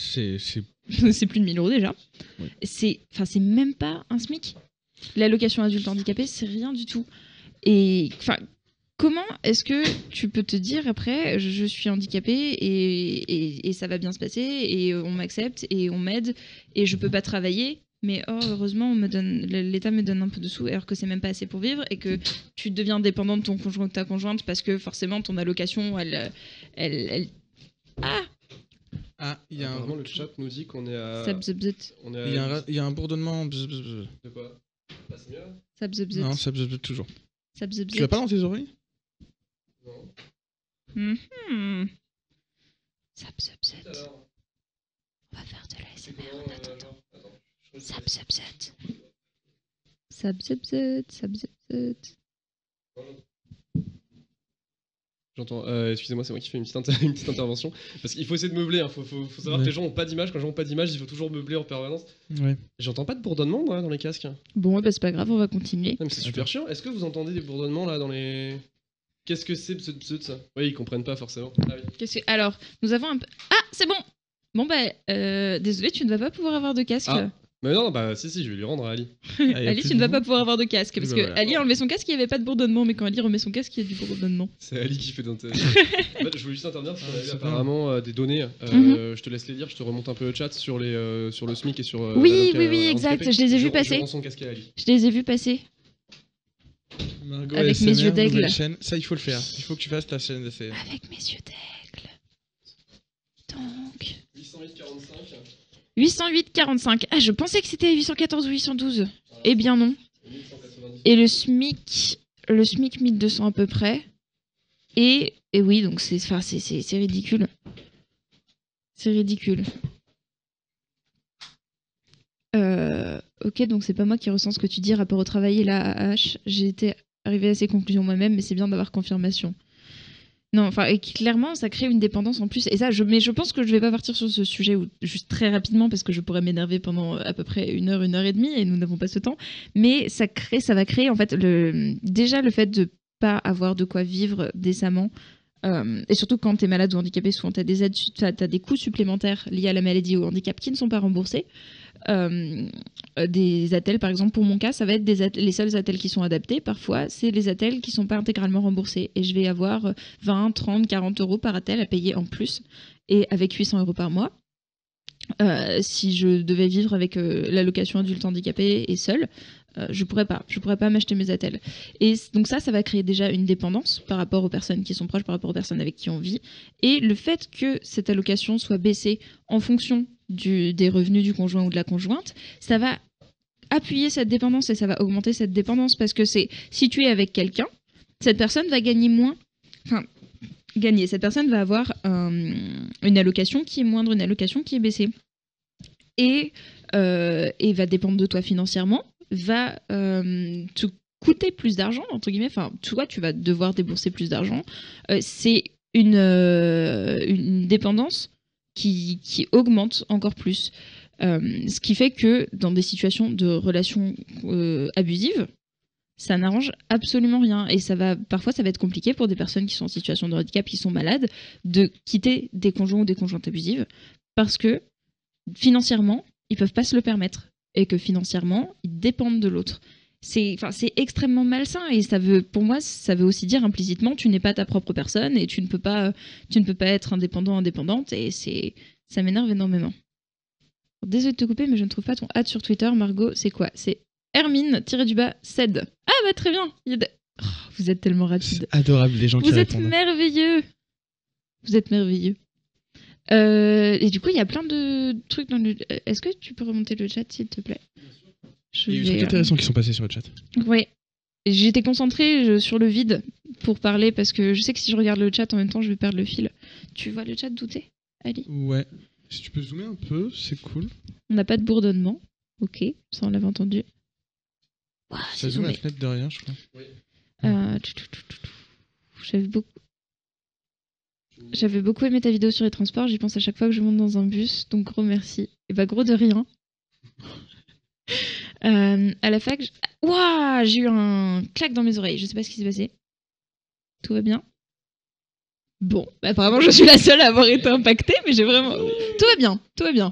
[SPEAKER 4] C'est plus de 1000 € déjà. Ouais. C'est même pas un SMIC. L'allocation adulte handicapé, c'est rien du tout. Et comment est-ce que tu peux te dire après, je suis handicapé et ça va bien se passer et on m'accepte et on m'aide et je peux pas travailler, mais heureusement l'État me donne un peu de sous alors que c'est même pas assez pour vivre et que tu deviens dépendant de ton conjoint ou de ta conjointe parce que forcément ton allocation elle
[SPEAKER 2] il y a
[SPEAKER 5] le chat nous dit qu'on est à...
[SPEAKER 2] Il y a un bourdonnement.
[SPEAKER 5] De quoi? C'est mieux là?
[SPEAKER 2] Non, ça toujours.
[SPEAKER 4] Tu
[SPEAKER 2] l'as pas dans tes oreilles?
[SPEAKER 5] Non.
[SPEAKER 4] On va faire de l'ASMR en attendant.
[SPEAKER 5] J'entends. Excusez-moi, c'est moi qui fais une petite intervention. Parce qu'il faut essayer de meubler. Faut savoir que les gens n'ont pas d'image. Quand les gens n'ont pas d'image, il faut toujours meubler en permanence.
[SPEAKER 2] Ouais.
[SPEAKER 5] J'entends pas de bourdonnement moi, dans les casques.
[SPEAKER 4] Bon, bah, c'est pas grave, on va continuer.
[SPEAKER 5] Non, mais c'est super chiant. Est-ce que vous entendez des bourdonnements là dans les. Qu'est-ce que c'est ça? Oui, ils comprennent pas forcément. Ah, oui.
[SPEAKER 4] Alors, nous avons un peu. Ah, c'est bon. Bon, bah, désolé, tu ne vas pas pouvoir avoir de casque.
[SPEAKER 5] Ah. Mais non, bah si, je vais lui rendre à Ali.
[SPEAKER 4] Ali, tu ne vas pas pouvoir avoir de casque. Parce que Ali a enlevé son casque, il n'y avait pas de bourdonnement. Mais quand Ali remet son casque, il y a du bourdonnement.
[SPEAKER 5] C'est Ali qui fait d'intervenir. En fait, je voulais juste intervenir parce qu'on avait apparemment des données. Je te laisse les lire, je te remonte un peu le chat sur le SMIC et sur.
[SPEAKER 4] Oui, exact. Je les ai vus passer.
[SPEAKER 5] Je rends son casque à Ali.
[SPEAKER 4] Je les ai vus passer.
[SPEAKER 2] Margot
[SPEAKER 4] Avec
[SPEAKER 2] ASMR,
[SPEAKER 4] mes yeux d'aigle.
[SPEAKER 2] nouvelle chaîne. Ça, il faut le faire. Il faut que tu fasses ta chaîne d'ASMR.
[SPEAKER 4] Avec mes yeux d'aigle. Donc.
[SPEAKER 5] 808-45.
[SPEAKER 4] 808-45. Ah, je pensais que c'était 814 ou 812. Eh bien non. Et le SMIC 1200 à peu près. Et oui, donc c'est ridicule. C'est ridicule. Ok, donc c'est pas moi qui ressens ce que tu dis rapport au travail et la AH. J'ai été arrivée à ces conclusions moi-même, mais c'est bien d'avoir confirmation. Non, enfin, et clairement, ça crée une dépendance en plus. Et ça, mais je pense que je vais pas partir sur ce sujet juste très rapidement parce que je pourrais m'énerver pendant à peu près une heure et demie et nous n'avons pas ce temps. Mais ça va créer en fait déjà le fait de pas avoir de quoi vivre décemment. Et surtout quand tu es malade ou handicapé, souvent tu as des coûts supplémentaires liés à la maladie ou au handicap qui ne sont pas remboursés. Des attelles, par exemple, pour mon cas, ça va être les seuls attelles qui sont adaptés. Parfois, c'est les attelles qui ne sont pas intégralement remboursés. Et je vais avoir 20, 30, 40 euros par attelle à payer en plus. Et avec 800 euros par mois, si je devais vivre avec l'allocation adulte handicapé et seul, je pourrais pas m'acheter mes attelles. Et donc ça va créer déjà une dépendance par rapport aux personnes qui sont proches, par rapport aux personnes avec qui on vit. Et le fait que cette allocation soit baissée en fonction des revenus du conjoint ou de la conjointe, ça va appuyer cette dépendance et ça va augmenter cette dépendance parce que si tu es avec quelqu'un, cette personne va gagner moins. Enfin, cette personne va avoir une allocation qui est moindre, une allocation qui est baissée. Et va dépendre de toi financièrement, va te coûter plus d'argent, entre guillemets. Enfin, toi, tu vas devoir débourser plus d'argent. C'est une dépendance qui augmente encore plus. Ce qui fait que dans des situations de relations abusives, ça n'arrange absolument rien. Et parfois, ça va être compliqué pour des personnes qui sont en situation de handicap, qui sont malades, de quitter des conjoints ou des conjointes abusives parce que financièrement, ils peuvent pas se le permettre. Et que financièrement, ils dépendent de l'autre. C'est extrêmement malsain. Et pour moi, ça veut aussi dire implicitement, tu n'es pas ta propre personne et tu ne peux pas être indépendante. Et ça m'énerve énormément. Désolée de te couper, mais je ne trouve pas ton ad sur Twitter. Margot, c'est quoi? C'est Hermine-Ced. Ah bah très bien. Vous êtes tellement rapide.
[SPEAKER 2] C'est adorable les gens qui répondent.
[SPEAKER 4] Vous êtes merveilleux. Et du coup, il y a plein de trucs dans le... Est-ce que tu peux remonter le chat, s'il te plaît?
[SPEAKER 2] Il y a eu des trucs intéressants qui sont passés sur le chat.
[SPEAKER 4] Ouais. J'étais concentrée sur le vide pour parler parce que je sais que si je regarde le chat en même temps, je vais perdre le fil. Tu vois le chat douter, Ali? Ouais.
[SPEAKER 2] Si tu peux zoomer un peu, c'est cool.
[SPEAKER 4] On n'a pas de bourdonnement. Ok, ça on l'avait entendu. Wow,
[SPEAKER 2] ça zoome la fenêtre de rien, je crois. Oui.
[SPEAKER 4] J'avais beaucoup aimé ta vidéo sur les transports, j'y pense à chaque fois que je monte dans un bus, donc gros merci. Et bah gros de rien. À la fac, j'ai eu un claque dans mes oreilles, je sais pas ce qui s'est passé. Tout va bien? Bon, apparemment je suis la seule à avoir été impactée, mais j'ai vraiment... Tout va bien.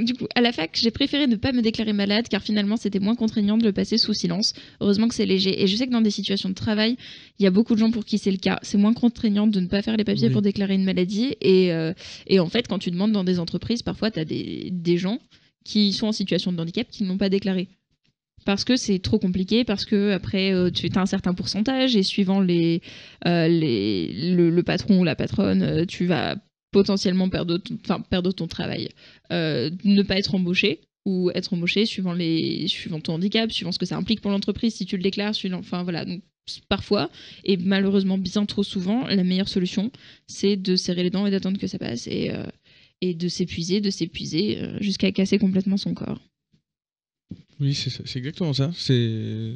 [SPEAKER 4] Du coup, à la fac, j'ai préféré ne pas me déclarer malade, car finalement c'était moins contraignant de le passer sous silence. Heureusement que c'est léger. Et je sais que dans des situations de travail, il y a beaucoup de gens pour qui c'est le cas. C'est moins contraignant de ne pas faire les papiers pour déclarer une maladie. Et en fait, quand tu demandes dans des entreprises, parfois t'as des gens qui sont en situation de handicap qui ne l'ont pas déclaré. Parce que c'est trop compliqué, parce que après tu as un certain pourcentage et suivant le patron ou la patronne, tu vas potentiellement perdre ton travail. Ne pas être embauché ou être embauché suivant ton handicap, suivant ce que ça implique pour l'entreprise, si tu le déclares, enfin voilà. Donc parfois, et malheureusement bien trop souvent, la meilleure solution, c'est de serrer les dents et d'attendre que ça passe et de s'épuiser jusqu'à casser complètement son corps.
[SPEAKER 2] Oui, c'est exactement ça. Et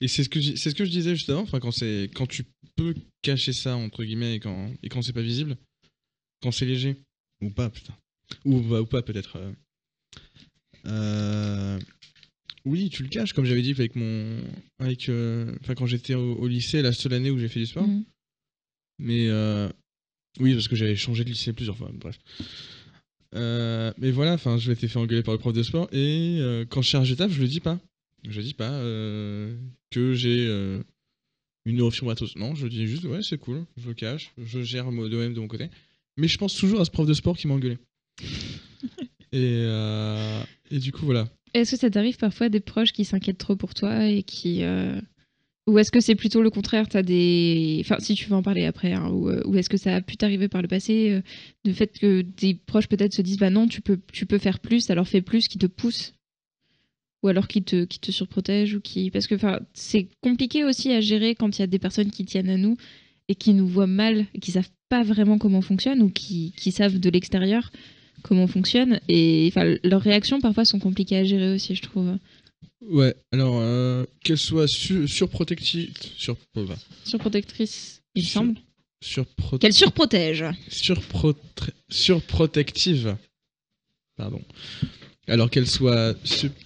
[SPEAKER 2] c'est ce que je disais juste avant. Enfin, quand tu peux cacher ça entre guillemets et quand c'est pas visible, quand c'est léger ou pas, putain, ou pas peut-être. Oui, tu le caches, comme j'avais dit quand j'étais au lycée, la seule année où j'ai fait du sport.
[SPEAKER 4] Mhm.
[SPEAKER 2] Mais oui, parce que j'avais changé de lycée plusieurs fois. Bref. Mais voilà, enfin, je m'étais fait engueuler par le prof de sport et quand je charge d'étape, je le dis pas. Je dis pas que j'ai une neurofibromatose. Non, je dis juste ouais, c'est cool, je le cache, je gère de même de mon côté. Mais je pense toujours à ce prof de sport qui m'a engueulé. Et du coup, voilà.
[SPEAKER 4] Est-ce que ça t'arrive parfois des proches qui s'inquiètent trop pour toi et qui... Ou est-ce que c'est plutôt le contraire, t'as des... Enfin, si tu veux en parler après, hein, ou est-ce que ça a pu t'arriver par le passé, du fait que des proches peut-être se disent bah non, tu peux faire plus, alors fais plus, qui te poussent, ou alors qui te surprotègent, ou qui... Parce que c'est compliqué aussi à gérer quand il y a des personnes qui tiennent à nous et qui nous voient mal, et qui savent pas vraiment comment on fonctionne, ou qui savent de l'extérieur comment on fonctionne, et leurs réactions parfois sont compliquées à gérer aussi, je trouve.
[SPEAKER 2] Ouais, alors qu'elle soit surprotective,
[SPEAKER 4] Surprotectrice, il me semble.
[SPEAKER 2] Surprotective.
[SPEAKER 4] Qu'elle surprotège.
[SPEAKER 2] Surprotective. Pardon. Alors qu'elle soit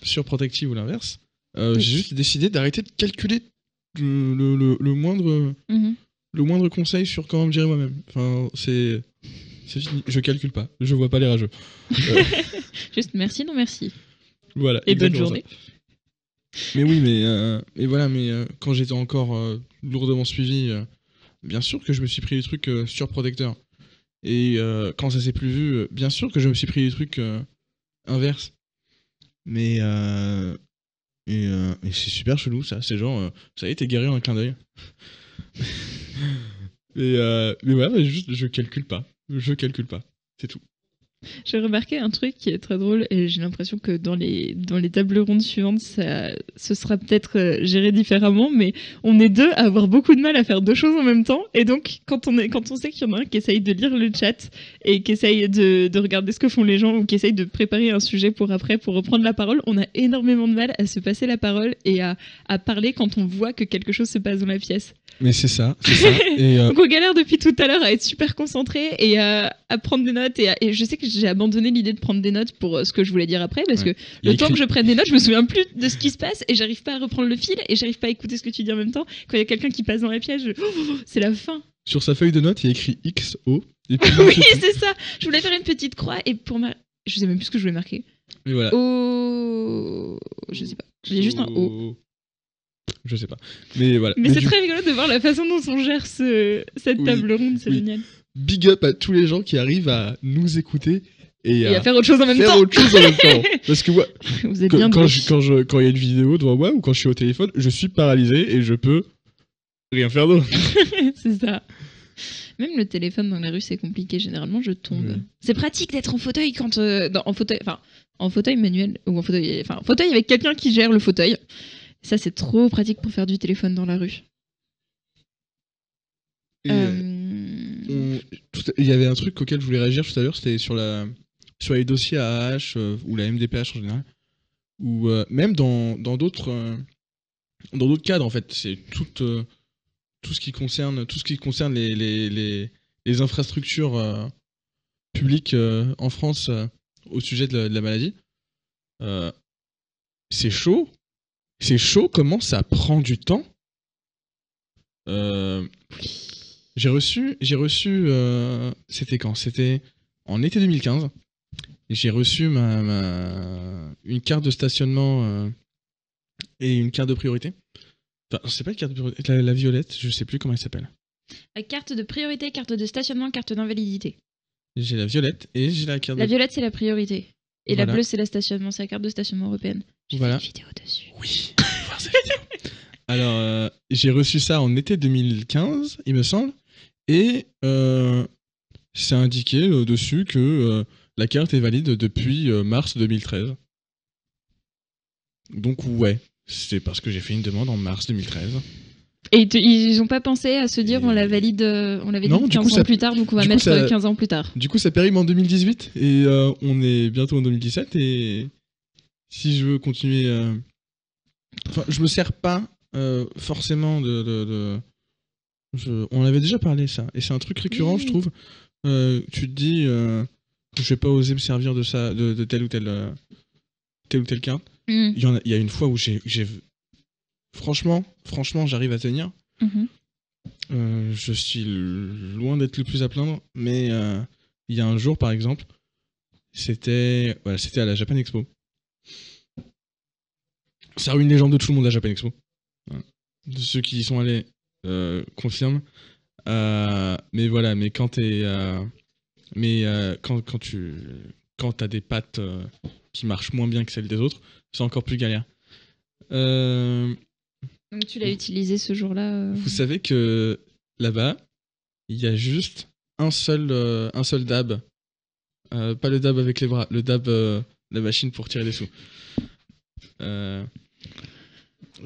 [SPEAKER 2] surprotective ou l'inverse,
[SPEAKER 4] Oui.
[SPEAKER 2] j'ai juste décidé d'arrêter de calculer le moindre
[SPEAKER 4] Mhm.
[SPEAKER 2] le moindre conseil sur comment me gérer moi-même. Enfin, c'est fini. Je calcule pas. Je vois pas les rageux.
[SPEAKER 4] Juste merci, non merci.
[SPEAKER 2] Voilà.
[SPEAKER 4] Et bonne
[SPEAKER 2] exactement
[SPEAKER 4] journée.
[SPEAKER 2] ça. Mais oui, mais voilà, quand j'étais encore lourdement suivi, bien sûr que je me suis pris des trucs surprotecteurs. Et quand ça s'est plus vu, bien sûr que je me suis pris des trucs inverses. Mais c'est super chelou ça. C'est genre, ça y est, t'es guéri en un clin d'œil. Mais voilà, juste, je calcule pas. C'est tout.
[SPEAKER 4] J'ai remarqué un truc qui est très drôle et j'ai l'impression que dans les tables rondes suivantes, ce sera peut-être géré différemment, mais on est deux à avoir beaucoup de mal à faire deux choses en même temps. Et donc, quand on sait qu'il y en a un qui essaye de lire le chat et qui essaye de regarder ce que font les gens ou qui essaye de préparer un sujet pour après, pour reprendre la parole, on a énormément de mal à se passer la parole et à parler quand on voit que quelque chose se passe dans la pièce.
[SPEAKER 2] Mais c'est ça. Et
[SPEAKER 4] Donc on galère depuis tout à l'heure à être super concentré et à prendre des notes et je sais que j'ai abandonné l'idée de prendre des notes pour ce que je voulais dire après parce que le temps que je prenne des notes, je me souviens plus de ce qui se passe et j'arrive pas à reprendre le fil et j'arrive pas à écouter ce que tu dis en même temps. Quand il y a quelqu'un qui passe dans la pièce, c'est la fin.
[SPEAKER 2] Sur sa feuille de notes, il y a écrit XO. Et puis
[SPEAKER 4] Oui, c'est ça. Je voulais faire une petite croix et je sais même plus ce que je voulais marquer.
[SPEAKER 2] Mais voilà.
[SPEAKER 4] Oh, je sais pas. J'ai juste un O.
[SPEAKER 2] Je sais pas. Mais voilà.
[SPEAKER 4] Mais c'est très rigolo de voir la façon dont on gère cette table ronde, c'est génial.
[SPEAKER 2] Big up à tous les gens qui arrivent à nous écouter et
[SPEAKER 4] à faire autre chose en même temps.
[SPEAKER 2] Parce que moi,
[SPEAKER 4] vous êtes bien
[SPEAKER 2] quand il y a une vidéo devant moi ou quand je suis au téléphone, je suis paralysé et je peux rien faire d'autre.
[SPEAKER 4] C'est ça. Même le téléphone dans la rue, c'est compliqué. Généralement, je tombe.
[SPEAKER 2] Oui.
[SPEAKER 4] C'est pratique d'être en fauteuil quand en fauteuil manuel ou en fauteuil avec quelqu'un qui gère le fauteuil. Ça, c'est trop pratique pour faire du téléphone dans la rue.
[SPEAKER 2] Il y avait un truc auquel je voulais réagir tout à l'heure, c'était sur les dossiers AAH ou la MDPH en général, ou même dans d'autres cadres en fait. C'est tout ce qui concerne les infrastructures publiques en France au sujet de la maladie. C'est chaud. C'est chaud comment ça prend du temps. J'ai reçu c'était quand? C'était en été 2015. J'ai reçu une carte de stationnement et une carte de priorité. Enfin, c'est pas une carte de priorité, la violette, je sais plus comment elle s'appelle.
[SPEAKER 4] La carte de priorité, carte de stationnement, carte d'invalidité.
[SPEAKER 2] J'ai la violette et j'ai la carte
[SPEAKER 4] La violette, c'est la priorité. Et
[SPEAKER 2] Voilà.
[SPEAKER 4] La bleue, c'est le stationnement, c'est la carte de stationnement européenne. J'ai
[SPEAKER 2] Voilà.
[SPEAKER 4] fait une vidéo dessus.
[SPEAKER 2] Oui, voir cette vidéo. Alors, j'ai reçu ça en été 2015, il me semble, et c'est indiqué dessus que la carte est valide depuis mars 2013. Donc ouais, c'est parce que j'ai fait une demande en mars 2013.
[SPEAKER 4] Et ils ont pas pensé à se dire on la valide, on l'avait dit 15 ans plus tard, donc on va mettre 15 ans plus tard.
[SPEAKER 2] Du coup, ça périme en 2018 et on est bientôt en 2017 et si je veux continuer, enfin, je me sers pas forcément on avait déjà parlé ça, et c'est un truc récurrent, je trouve. Tu te dis, je vais pas oser me servir de ça, de telle ou telle carte. Il y a une fois où j'ai franchement, j'arrive à tenir. Je suis loin d'être le plus à plaindre, mais il y a un jour, par exemple, c'était à la Japan Expo. Ça ruine les jambes de tout le monde à Japan Expo. De ceux qui y sont allés confirment. Mais voilà, mais quand t'es, quand t'as des pattes qui marchent moins bien que celles des autres, c'est encore plus galère.
[SPEAKER 4] Donc tu l'as utilisé ce jour-là
[SPEAKER 2] Vous savez que là-bas, il y a juste un seul dab. Pas le dab avec les bras, le dab, la machine pour tirer les sous.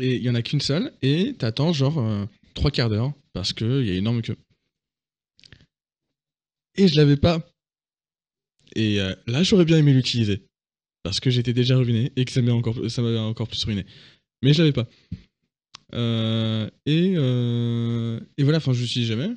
[SPEAKER 2] Et il y en a qu'une seule, et t'attends genre 3 quarts d'heure, parce qu'il y a énorme queue. Et je l'avais pas. Et là, j'aurais bien aimé l'utiliser. Parce que j'étais déjà ruiné, et que ça m'avait encore plus ruiné. Mais je l'avais pas. Et voilà, enfin, je l'utilise jamais.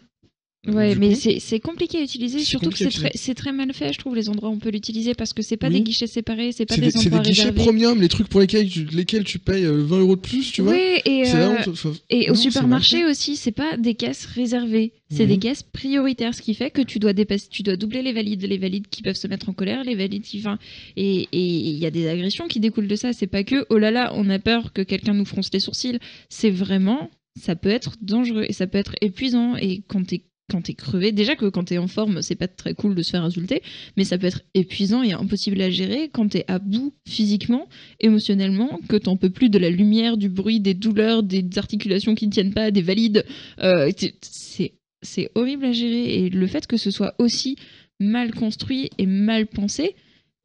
[SPEAKER 4] Ouais,
[SPEAKER 2] Du
[SPEAKER 4] mais
[SPEAKER 2] coup,
[SPEAKER 4] c'est compliqué à utiliser,
[SPEAKER 2] c'est
[SPEAKER 4] surtout
[SPEAKER 2] compliqué
[SPEAKER 4] que
[SPEAKER 2] à
[SPEAKER 4] c'est très mal fait, je trouve, les endroits où on peut l'utiliser, parce que c'est pas
[SPEAKER 2] Oui.
[SPEAKER 4] des guichets séparés, c'est pas
[SPEAKER 2] c'est
[SPEAKER 4] des
[SPEAKER 2] des
[SPEAKER 4] endroits
[SPEAKER 2] guichets
[SPEAKER 4] réservés.
[SPEAKER 2] premium, les trucs pour lesquels tu payes 20 € de plus, tu vois.
[SPEAKER 4] Oui, et,
[SPEAKER 2] C'est la honte. Enfin,
[SPEAKER 4] et
[SPEAKER 2] non,
[SPEAKER 4] au
[SPEAKER 2] c'est
[SPEAKER 4] supermarché
[SPEAKER 2] mal fait.
[SPEAKER 4] aussi, c'est pas des caisses réservées, c'est
[SPEAKER 2] Mhm.
[SPEAKER 4] des caisses prioritaires, ce qui fait que tu dois doubler les valides qui peuvent se mettre en colère, les valides qui, enfin, et il y a des agressions qui découlent de ça. C'est pas que oh là là, on a peur que quelqu'un nous fronce les sourcils. C'est vraiment, ça peut être dangereux et ça peut être épuisant. Et quand t'es crevé, déjà que quand t'es en forme, c'est pas très cool de se faire insulter, mais ça peut être épuisant et impossible à gérer quand t'es à bout physiquement, émotionnellement, que t'en peux plus de la lumière, du bruit, des douleurs, des articulations qui ne tiennent pas, des valides. C'est horrible à gérer. Et le fait que ce soit aussi mal construit et mal pensé,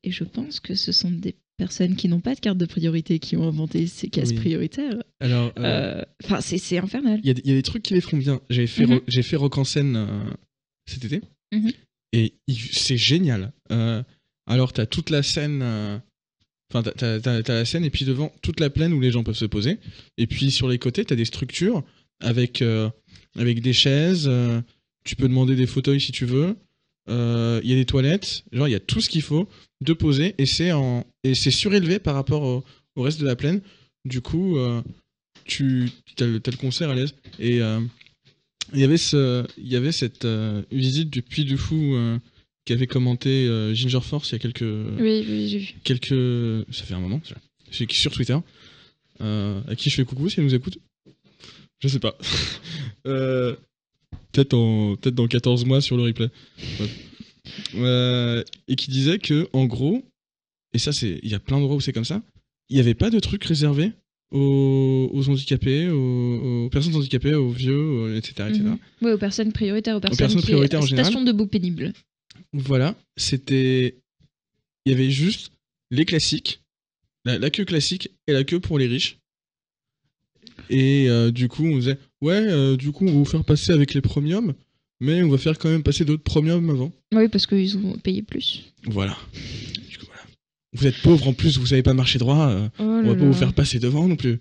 [SPEAKER 4] et je pense que ce sont des personnes qui n'ont pas de carte de priorité qui ont inventé ces cases
[SPEAKER 2] Oui.
[SPEAKER 4] prioritaires.
[SPEAKER 2] Alors,
[SPEAKER 4] Enfin, c'est infernal.
[SPEAKER 2] il y a des trucs qui les font bien. J'ai fait Rock en scène cet été.
[SPEAKER 4] Mhm.
[SPEAKER 2] Et c'est génial. Alors, t'as toute la scène. Enfin, t'as la scène et puis devant toute la plaine où les gens peuvent se poser. Et puis sur les côtés, t'as des structures avec des chaises. Tu peux demander des fauteuils si tu veux. Il y a des toilettes. Genre, il y a tout ce qu'il faut de poser. Et c'est surélevé par rapport au reste de la plaine. Du coup, t'as le concert à l'aise. Et il y avait cette visite du Puy du Fou qu'avait commenté Ginger Force il y a
[SPEAKER 4] Oui, j'ai vu.
[SPEAKER 2] ça fait un moment, c'est sur Twitter, à qui je fais coucou si elle nous écoute. Je sais pas. Peut-être dans 14 mois sur le replay. Ouais. Et qui disait que, en gros, et ça, il y a plein d'endroits où c'est comme ça, il n'y avait pas de trucs réservés aux handicapés, aux personnes handicapées, aux vieux, etc. etc.
[SPEAKER 4] Oui, aux personnes prioritaires, aux personnes
[SPEAKER 2] prioritaires en général.
[SPEAKER 4] Station debout pénible.
[SPEAKER 2] Voilà, il y avait juste les classiques, la queue classique et la queue pour les riches. Et du coup, on disait, du coup, on va vous faire passer avec les premiums, mais on va faire quand même passer d'autres premiums avant.
[SPEAKER 4] Oui, parce qu'ils ont payé plus.
[SPEAKER 2] Voilà. Du coup, voilà. Vous êtes pauvre en plus, vous savez pas marcher droit, on va pas vous faire passer devant non plus.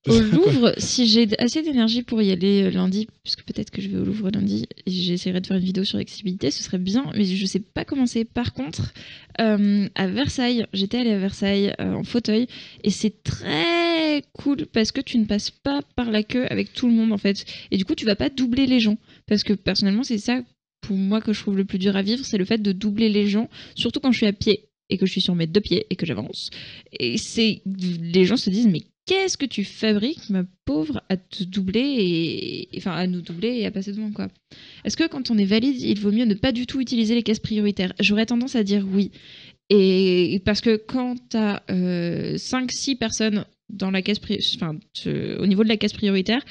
[SPEAKER 4] Au Louvre, si j'ai assez d'énergie pour y aller lundi, puisque peut-être que je vais au Louvre lundi, et j'essaierai de faire une vidéo sur l'accessibilité, ce serait bien, mais je sais pas comment c'est. Par contre, à Versailles, j'étais allée à Versailles en fauteuil, et c'est très cool parce que tu ne passes pas par la queue avec tout le monde en fait, et du coup tu vas pas doubler les gens, parce que personnellement c'est ça pour moi que je trouve le plus dur à vivre, c'est le fait de doubler les gens, surtout quand je suis à pied et que je suis sur mes 2 pieds et que j'avance, et les gens se disent mais qu'est-ce que tu fabriques, ma pauvre, à te doubler enfin à nous doubler et à passer devant quoi. Est-ce que quand on est valide, il vaut mieux ne pas du tout utiliser les caisses prioritaires? J'aurais tendance à dire oui. Et parce que quand t'as 5-6 personnes dans la caisse au niveau de la caisse prioritaire,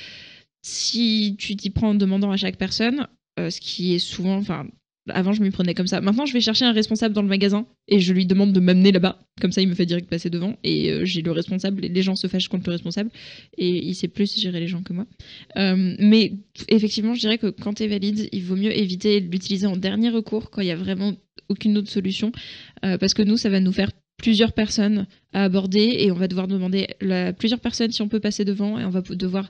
[SPEAKER 4] si tu t'y prends en demandant à chaque personne, ce qui est souvent, enfin, avant je m'y prenais comme ça. Maintenant je vais chercher un responsable dans le magasin et je lui demande de m'amener là-bas. Comme ça il me fait direct passer devant et j'ai le responsable. Les gens se fâchent contre le responsable et il sait plus gérer les gens que moi. Mais effectivement je dirais que quand t'es valide, il vaut mieux éviter de l'utiliser en dernier recours quand il y a vraiment aucune autre solution parce que nous ça va nous faire plusieurs personnes à aborder et on va devoir demander à plusieurs personnes si on peut passer devant et on va devoir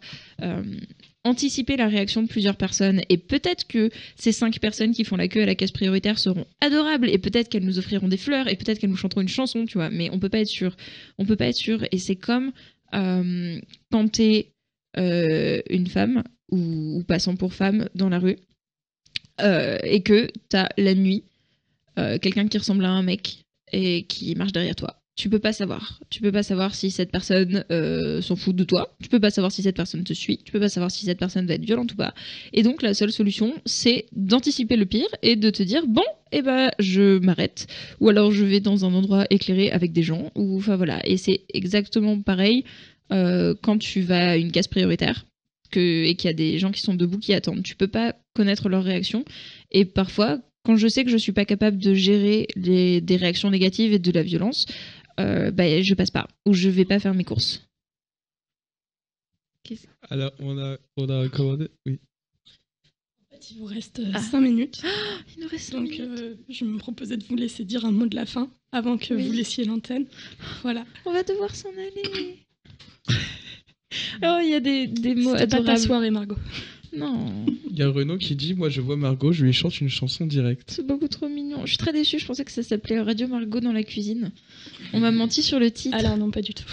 [SPEAKER 4] anticiper la réaction de plusieurs personnes et peut-être que ces 5 personnes qui font la queue à la case prioritaire seront adorables et peut-être qu'elles nous offriront des fleurs et peut-être qu'elles nous chanteront une chanson, tu vois, mais on peut pas être sûr. On peut pas être sûr et c'est comme quand t'es une femme ou passant pour femme dans la rue et que t'as la nuit quelqu'un qui ressemble à un mec et qui marche derrière toi. Tu peux pas savoir. Tu peux pas savoir si cette personne s'en fout de toi. Tu peux pas savoir si cette personne te suit. Tu peux pas savoir si cette personne va être violente ou pas. Et donc la seule solution, c'est d'anticiper le pire et de te dire bon, je m'arrête. Ou alors je vais dans un endroit éclairé avec des gens. Ou enfin voilà. Et c'est exactement pareil quand tu vas à une case prioritaire et qu'il y a des gens qui sont debout qui attendent. Tu peux pas connaître leur réaction. Et parfois, quand je sais que je suis pas capable de gérer des réactions négatives et de la violence, je passe pas ou je vais pas faire mes courses.
[SPEAKER 2] Alors, on a recommandé. Oui.
[SPEAKER 6] En fait, il vous reste 5 minutes.
[SPEAKER 4] Il nous reste 5
[SPEAKER 6] Donc,
[SPEAKER 4] minutes.
[SPEAKER 6] je me proposais de vous laisser dire un mot de la fin avant que vous laissiez l'antenne. Voilà.
[SPEAKER 4] On va devoir s'en aller. Oh, il y a des mots
[SPEAKER 6] C'était pas
[SPEAKER 4] adorables.
[SPEAKER 6] ta soirée, Margot.
[SPEAKER 4] Non,
[SPEAKER 2] Il y a Renaud qui dit moi je vois Margot, je lui chante une chanson directe.
[SPEAKER 4] c'est beaucoup trop mignon. Je suis très déçue, je pensais que ça s'appelait Radio Margot dans la cuisine. On m'a menti sur le titre.
[SPEAKER 6] Alors non, pas du tout.